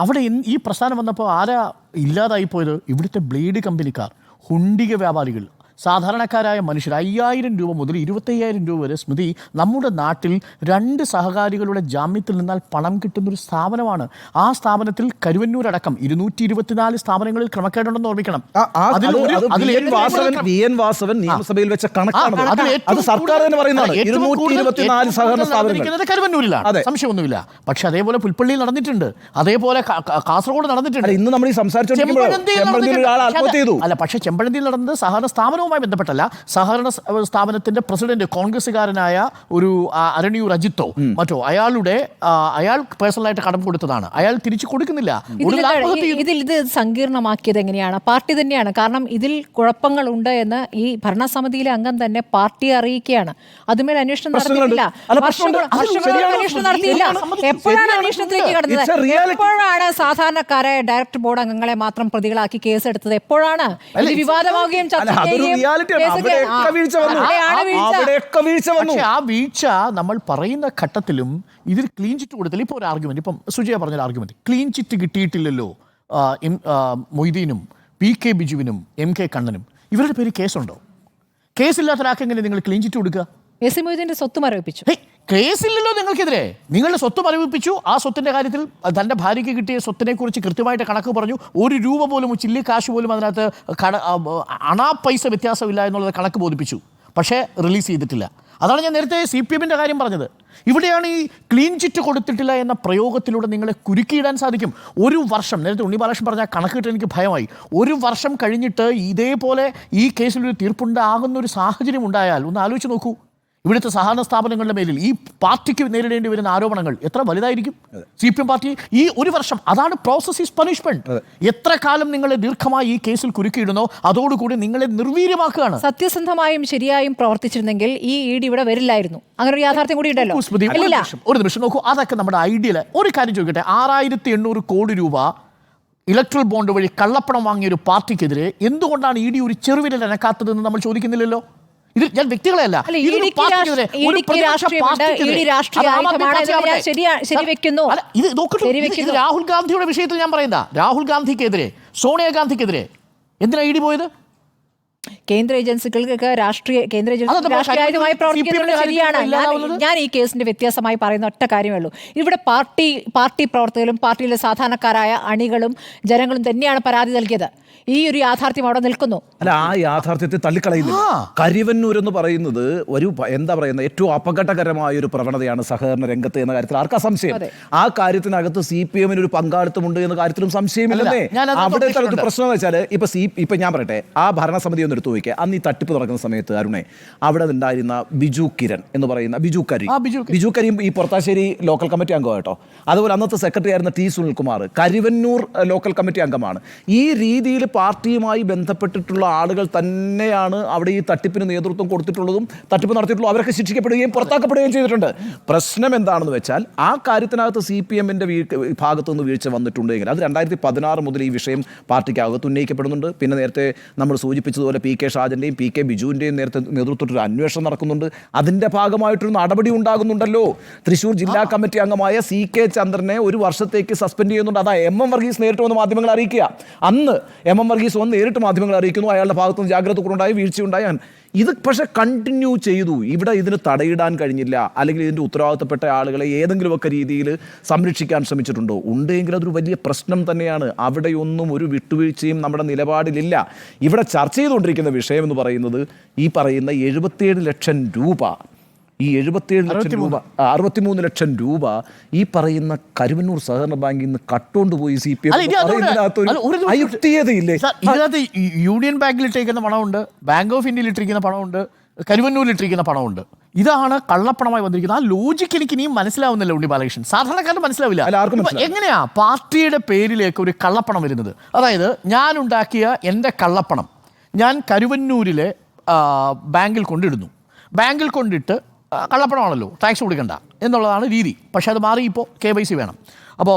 അവിടെ ഈ പ്രസ്ഥാനം വന്നപ്പോൾ ആരാ ഇല്ലാതായിപ്പോയത്? ഇവിടുത്തെ ബ്ലേഡ് കമ്പനിക്കാർ, ഹുണ്ടിക വ്യാപാരികൾ, സാധാരണക്കാരായ മനുഷ്യർ. 5,000 രൂപ മുതൽ 25,000 രൂപ വരെ സ്മൃതി നമ്മുടെ നാട്ടിൽ 2 സഹകാരികളുടെ ജാമ്യത്തിൽ നിന്നാൽ പണം കിട്ടുന്നൊരു സ്ഥാപനമാണ്. ആ സ്ഥാപനത്തിൽ കരുവന്നൂരടക്കം 224 സ്ഥാപനങ്ങളിൽ ക്രമക്കേടുണ്ടെന്ന് ഓർമ്മിക്കണം. വാസവൻ നിയമസഭയിൽ വെച്ച കണക്കാണ്. അത് സർക്കാർ തന്നെ പറയുന്നതാണ്. 224 സഹകരണ സ്ഥാപനങ്ങൾ കരുവന്നൂരിലാണ്, സംശയമൊന്നുമില്ല. പക്ഷെ അതേപോലെ പുൽപ്പള്ളിയിൽ നടന്നിട്ടുണ്ട്, അതേപോലെ കാസർഗോഡ് നടന്നിട്ടുണ്ട്. ഇന്ന് നമ്മൾ ഈ സംസാരിച്ചു. അല്ല, പക്ഷേ ചെമ്പഴന്തിയിൽ നടന്നത് സഹകരണ സ്ഥാപനവുമായി ബന്ധപ്പെട്ടല്ല. സഹകരണ സ്ഥാപനത്തിന്റെ പ്രസിഡന്റ് കോൺഗ്രസ്സുകാരനായ ഒരു അരണിയൂർ അജിത്തോ മറ്റോ അയാൾ പേഴ്സണലായിട്ട് കടം കൊടുത്തതാണ്. അയാൾ തിരിച്ചു കൊടുക്കുന്നില്ല. ഇത് സങ്കീർണമാക്കിയത് എങ്ങനെയാണ്? പാർട്ടി തന്നെയാണ്. കാരണം ഇതിൽ കുഴപ്പങ്ങളുണ്ട് എന്ന് ഈ ഭരണസമിതിയിലെ അംഗം തന്നെ പാർട്ടിയെ അറിയിക്കുകയാണ്. അതുമേൽ അന്വേഷണം നടത്തിയില്ല. അന്വേഷണം നടത്തിയില്ല. എപ്പോഴാണ് അന്വേഷണത്തിലേക്ക് കടന്നത്? എപ്പോഴാണ് സാധാരണക്കാരായ ഡയറക്ടർ ബോർഡ് അംഗങ്ങളെ മാത്രം പ്രതികളാക്കി കേസെടുത്തത്? എപ്പോഴാണ് ഇത് വിവാദമാവുകയും പക്ഷെ ആ വീഴ്ച നമ്മൾ പറയുന്ന ഘട്ടത്തിലും ഇതിൽ ക്ലീൻ ചിറ്റ് കൊടുത്തില്ല. ഇപ്പോൾ ഒരു ആർഗ്യുമെന്റ്, ഇപ്പം സുജയ പറഞ്ഞൊരു ആർഗ്യുമെന്റ്, ക്ലീൻ ചിറ്റ് കിട്ടിയിട്ടില്ലല്ലോ മൊയ്തീനും PK ബിജുവിനും MK കണ്ണനും. ഇവരുടെ പേര് കേസുണ്ടോ? കേസില്ലാത്ത ഒരാൾക്ക് എങ്ങനെ നിങ്ങൾ ക്ലീൻ ചിറ്റ് കൊടുക്കുക? എസ് മൊയ്തീന്റെ സ്വത്ത് മരവിപ്പിച്ചു. കേസില്ലല്ലോ നിങ്ങൾക്കെതിരെ. നിങ്ങളുടെ സ്വത്ത് മരവിപ്പിച്ചു. ആ സ്വത്തിൻ്റെ കാര്യത്തിൽ തൻ്റെ ഭാര്യയ്ക്ക് കിട്ടിയ സ്വത്തിനെ കുറിച്ച് കൃത്യമായിട്ട് കണക്ക് പറഞ്ഞു. 1 രൂപ പോലും, ചില്ലി കാശ് പോലും അതിനകത്ത് അണാ പൈസ വ്യത്യാസമില്ല എന്നുള്ളത് കണക്ക് ബോധിപ്പിച്ചു. പക്ഷേ റിലീസ് ചെയ്തിട്ടില്ല. അതാണ് ഞാൻ നേരത്തെ CPMന്റെ കാര്യം പറഞ്ഞത്. ഇവിടെയാണ് ഈ ക്ലീൻ ചിറ്റ് കൊടുത്തിട്ടില്ല എന്ന പ്രയോഗത്തിലൂടെ നിങ്ങളെ കുരുക്കിയിടാൻ സാധിക്കും. 1 വർഷം, നേരത്തെ ഉണ്ണി ബാലകൃഷ്ണൻ പറഞ്ഞ കണക്ക് കിട്ടാൻ എനിക്ക് ഭയമായി. 1 വർഷം കഴിഞ്ഞിട്ട് ഇതേപോലെ ഈ കേസിലൊരു തീർപ്പുണ്ടാകുന്ന ഒരു സാഹചര്യം ഉണ്ടായാൽ ഒന്ന് ആലോചിച്ച് നോക്കൂ. ഇവിടുത്തെ സഹകരണ സ്ഥാപനങ്ങളുടെ മേലിൽ ഈ പാർട്ടിക്ക് നേരിടേണ്ടി വരുന്ന ആരോപണങ്ങൾ എത്ര വലുതായിരിക്കും? CPM പാർട്ടി ഈ 1 വർഷം, അതാണ് പ്രോസസ് ഈസ് പണിഷ്മെന്റ്. എത്ര കാലം നിങ്ങളെ ദീർഘമായി ഈ കേസിൽ കുരുക്കിയിടുന്നോ അതോടുകൂടി നിങ്ങളെ നിർവീര്യമാക്കുകയാണ്. സത്യസന്ധമായും ശരിയായും പ്രവർത്തിച്ചിരുന്നെങ്കിൽ ഈ ED ഇവിടെ വരില്ലായിരുന്നു. അങ്ങനെ ഒരു യാഥാർത്ഥ്യം കൂടി ഉണ്ടല്ലോ. ഒരു നിമിഷം നോക്കൂ. അതൊക്കെ നമ്മുടെ ഐഡിയൽ. ഒരു കാര്യം ചോദിക്കട്ടെ, 6,800 കോടി രൂപ ഇലക്ട്രൽ ബോണ്ട് വഴി കള്ളപ്പണം വാങ്ങിയ ഒരു പാർട്ടിക്കെതിരെ എന്തുകൊണ്ടാണ് ED ഒരു ചെറുവിരൽ അനക്കാത്തതെന്ന് നമ്മൾ ചോദിക്കുന്നില്ല. ഇത് ഞാൻ വ്യക്തികളെയല്ല, രാഹുൽ ഗാന്ധിയുടെ വിഷയത്തിൽ ഞാൻ പറയുന്ന രാഹുൽ ഗാന്ധിക്കെതിരെ, സോണിയാഗാന്ധിക്കെതിരെ എന്തിനാ ED പോയത്? കേന്ദ്ര ഏജൻസികൾക്ക് കേന്ദ്ര രാഷ്ട്രീയമായി പ്രവർത്തിക്കുന്നത് ശരിയാണ്. ഞാൻ ഈ കേസിന്റെ വ്യത്യാസമായി പറയുന്ന ഒറ്റ കാര്യമേ ഉള്ളൂ. ഇവിടെ പാർട്ടി പ്രവർത്തകരും പാർട്ടിയിലെ സാധാരണക്കാരായ അണികളും ജനങ്ങളും തന്നെയാണ് പരാതി നൽകിയത്. ഈ ഒരു യാഥാർത്ഥ്യം അവിടെ നിൽക്കുന്നു. അല്ല, ആ യാഥാർത്ഥ്യത്തെ തള്ളിക്കളയുന്നില്ല. കരിവന്നൂർ എന്ന് പറയുന്നത് ഒരു എന്താ പറയുന്നത് ഏറ്റവും അപകടകരമായ ഒരു പ്രവണതയാണ് സഹകരണ രംഗത്ത് എന്ന കാര്യത്തിൽ ആർക്കാ സംശയം? ആ കാര്യത്തിനകത്ത് CPMന് ഒരു പങ്കാളിത്തമുണ്ട് എന്ന കാര്യത്തിലും സംശയമില്ലെന്നേ. അവിടെ പ്രശ്നം എന്ന് വെച്ചാൽ ഇപ്പൊ ഞാൻ പറയട്ടെ, ആ ഭരണസമിതി ഒന്ന് എടുത്തു നോക്കിയാൽ അന്ന് ഈ തട്ടിപ്പ് നടക്കുന്ന സമയത്ത് അരുണെ അവിടെ ഉണ്ടായിരുന്ന ബിജു കിരൺ എന്ന് പറയുന്ന ബിജു കരീം ഈ പൊറത്താശ്ശേരി ലോക്കൽ കമ്മിറ്റി അംഗമാണ് കേട്ടോ. അതുപോലെ അന്നത്തെ സെക്രട്ടറി ആയിരുന്ന T Sunilkumar Karuvannur local committee അംഗമാണ്. ഈ രീതിയിൽ പാർട്ടിയുമായി ബന്ധപ്പെട്ടിട്ടുള്ള ആളുകൾ തന്നെയാണ് അവിടെ ഈ തട്ടിപ്പിന് നേതൃത്വം കൊടുത്തിട്ടുള്ളതും തട്ടിപ്പ് നടത്തിയിട്ടുള്ളതും. അവരൊക്കെ ശിക്ഷിക്കപ്പെടുകയും പുറത്താക്കപ്പെടുകയും ചെയ്തിട്ടുണ്ട്. പ്രശ്നം എന്താണെന്ന് വെച്ചാൽ ആ കാര്യത്തിനകത്ത് CPM-ന്റെ ഭാഗത്തു നിന്ന് വീഴ്ച വന്നിട്ടുണ്ടെങ്കിൽ അത് 2016 മുതൽ ഈ വിഷയം പാർട്ടിക്കകത്ത് ഉന്നയിക്കപ്പെടുന്നുണ്ട്. പിന്നെ നേരത്തെ നമ്മൾ സൂചിപ്പിച്ചതുപോലെ PK ഷാജന്റെയും PK ബിജുവിൻ്റെയും നേതൃത്വത്തിൽ ഒരു അന്വേഷണം നടക്കുന്നുണ്ട്. അതിൻ്റെ ഭാഗമായിട്ടൊരു നടപടി ഉണ്ടാകുന്നുണ്ടല്ലോ. തൃശ്ശൂർ ജില്ലാ കമ്മിറ്റി അംഗമായ CK ചന്ദ്രനെ ഒരു വർഷത്തേക്ക് സസ്പെൻഡ് ചെയ്യുന്നുണ്ട്. അതാ MM വർഗീസ് നേരിട്ട് വന്ന് മാധ്യമങ്ങളെ അറിയിക്കുക. അന്ന് MM വർഗീസ് വന്ന് നേരിട്ട് മാധ്യമങ്ങളെ അറിയിക്കുന്നു. അയാളുടെ ഭാഗത്തുനിന്ന് ജാഗ്രത കുറവുണ്ടായി, വീഴ്ചയുണ്ടായി. ഇത് പക്ഷേ കണ്ടിന്യൂ ചെയ്തു. ഇവിടെ ഇതിന് തടയിടാൻ കഴിഞ്ഞില്ല, അല്ലെങ്കിൽ ഇതിൻ്റെ ഉത്തരവാദിത്തപ്പെട്ട ആളുകളെ ഏതെങ്കിലുമൊക്കെ രീതിയിൽ സംരക്ഷിക്കാൻ ശ്രമിച്ചിട്ടുണ്ടോ? ഉണ്ടെങ്കിൽ അതൊരു വലിയ പ്രശ്നം തന്നെയാണ്. അവിടെയൊന്നും ഒരു വിട്ടുവീഴ്ചയും നമ്മുടെ നിലപാടിലില്ല. ഇവിടെ ചർച്ച ചെയ്തുകൊണ്ടിരിക്കുന്ന വിഷയം എന്ന് പറയുന്നത് ഈ പറയുന്ന 77 ലക്ഷം രൂപ, ഈ 77 ലക്ഷം രൂപ, 63 ലക്ഷം രൂപ ഈ പറയുന്ന കരുവന്നൂർ സഹകരണ ബാങ്കിൽ നിന്ന് കട്ടുകൊണ്ടുപോയി CPM അയുക്തിയതയില്ലേ? ഇതിനകത്ത് യൂണിയൻ ബാങ്കിൽ ഇട്ടിരിക്കുന്ന പണമുണ്ട്, ബാങ്ക് ഓഫ് ഇന്ത്യയിൽ ഇട്ടിരിക്കുന്ന പണമുണ്ട്, കരുവന്നൂരിൽ ഇട്ടിരിക്കുന്ന പണമുണ്ട്. ഇതാണ് കള്ളപ്പണമായി വന്നിരിക്കുന്നത്. ആ ലോജിക്ക് എനിക്ക് ഇനിയും മനസ്സിലാവുന്നില്ല ഉണ്ണി ബാലകൃഷ്ണൻ. സാധാരണക്കാരന് മനസ്സിലാവില്ല. എങ്ങനെയാ പാർട്ടിയുടെ പേരിലേക്ക് ഒരു കള്ളപ്പണം വരുന്നത്? അതായത് ഞാൻ ഉണ്ടാക്കിയ എൻ്റെ കള്ളപ്പണം ഞാൻ കരുവന്നൂരിലെ ബാങ്കിൽ കൊണ്ടിടുന്നു. ബാങ്കിൽ കൊണ്ടിട്ട് കള്ളപ്പണമാണല്ലോ, ടാക്സ് കൊടുക്കണ്ട എന്നുള്ളതാണ് രീതി. പക്ഷേ അത് മാറി. ഇപ്പോൾ KYC വേണം. അപ്പോൾ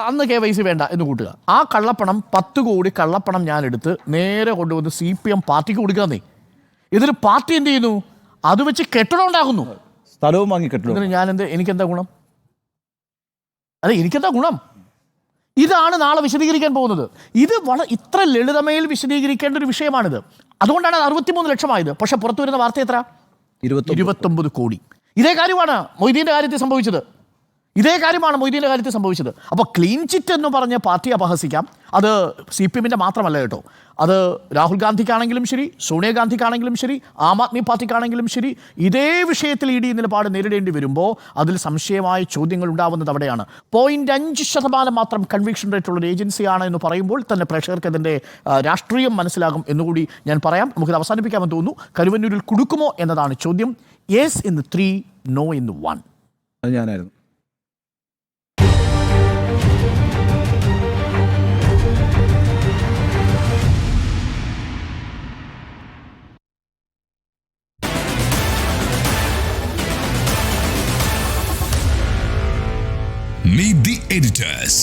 അന്ന് KYC വേണ്ട എന്ന് കൂട്ടുക. ആ കള്ളപ്പണം 10 കോടി കള്ളപ്പണം ഞാനെടുത്ത് നേരെ കൊണ്ടുവന്ന് CPM പാർട്ടിക്ക് കൊടുക്കാന്നേ. ഇതിൽ പാർട്ടി എന്ത് ചെയ്യുന്നു? അത് വെച്ച് കെട്ടിടം ഉണ്ടാകുന്നു, സ്ഥലവും വാങ്ങി കെട്ടിടം. എനിക്കെന്താ ഗുണം? എനിക്കെന്താ ഗുണം? ഇതാണ് നാളെ വിശദീകരിക്കാൻ പോകുന്നത്. ഇത് ഇത്ര ലളിതമേൽ വിശദീകരിക്കേണ്ട ഒരു വിഷയമാണിത്. അതുകൊണ്ടാണ് അത് 63 ലക്ഷമായത്. പക്ഷെ പുറത്തു വരുന്ന വാർത്ത എത്ര? 29 കോടി. ഇതേ കാര്യമാണ് മൊയ്തീൻ്റെ കാര്യത്തിൽ സംഭവിച്ചത്. അപ്പോൾ ക്ലീൻ ചിറ്റ് എന്ന് പറഞ്ഞ് പാർട്ടി അപഹസിക്കാം. അത് CPM-ന്റെ മാത്രമല്ല കേട്ടോ. അത് രാഹുൽ ഗാന്ധിക്കാണെങ്കിലും ശരി, സോണിയാഗാന്ധിക്കാണെങ്കിലും ശരി, ആം ആദ്മി പാർട്ടിക്കാണെങ്കിലും ശരി, ഇതേ വിഷയത്തിൽ ED നിലപാട് നേരിടേണ്ടി വരുമ്പോൾ അതിൽ സംശയമായ ചോദ്യങ്ങൾ ഉണ്ടാവുന്നത് അവിടെയാണ്. 0.5% മാത്രം കൺവിക്ഷൻ റേറ്റുള്ളൊരു ഏജൻസിയാണ് എന്ന് പറയുമ്പോൾ തന്നെ പ്രേക്ഷകർക്ക് അതിൻ്റെ രാഷ്ട്രീയം മനസ്സിലാകും എന്നുകൂടി ഞാൻ പറയാം. നമുക്കിത് അവസാനിപ്പിക്കാമെന്ന് തോന്നുന്നു. കരുവന്നൂരിൽ കൊടുക്കുമോ എന്നതാണ് ചോദ്യം. Yes in 3, no in 1. അത് ഞാനായിരുന്നു. Meet the editors.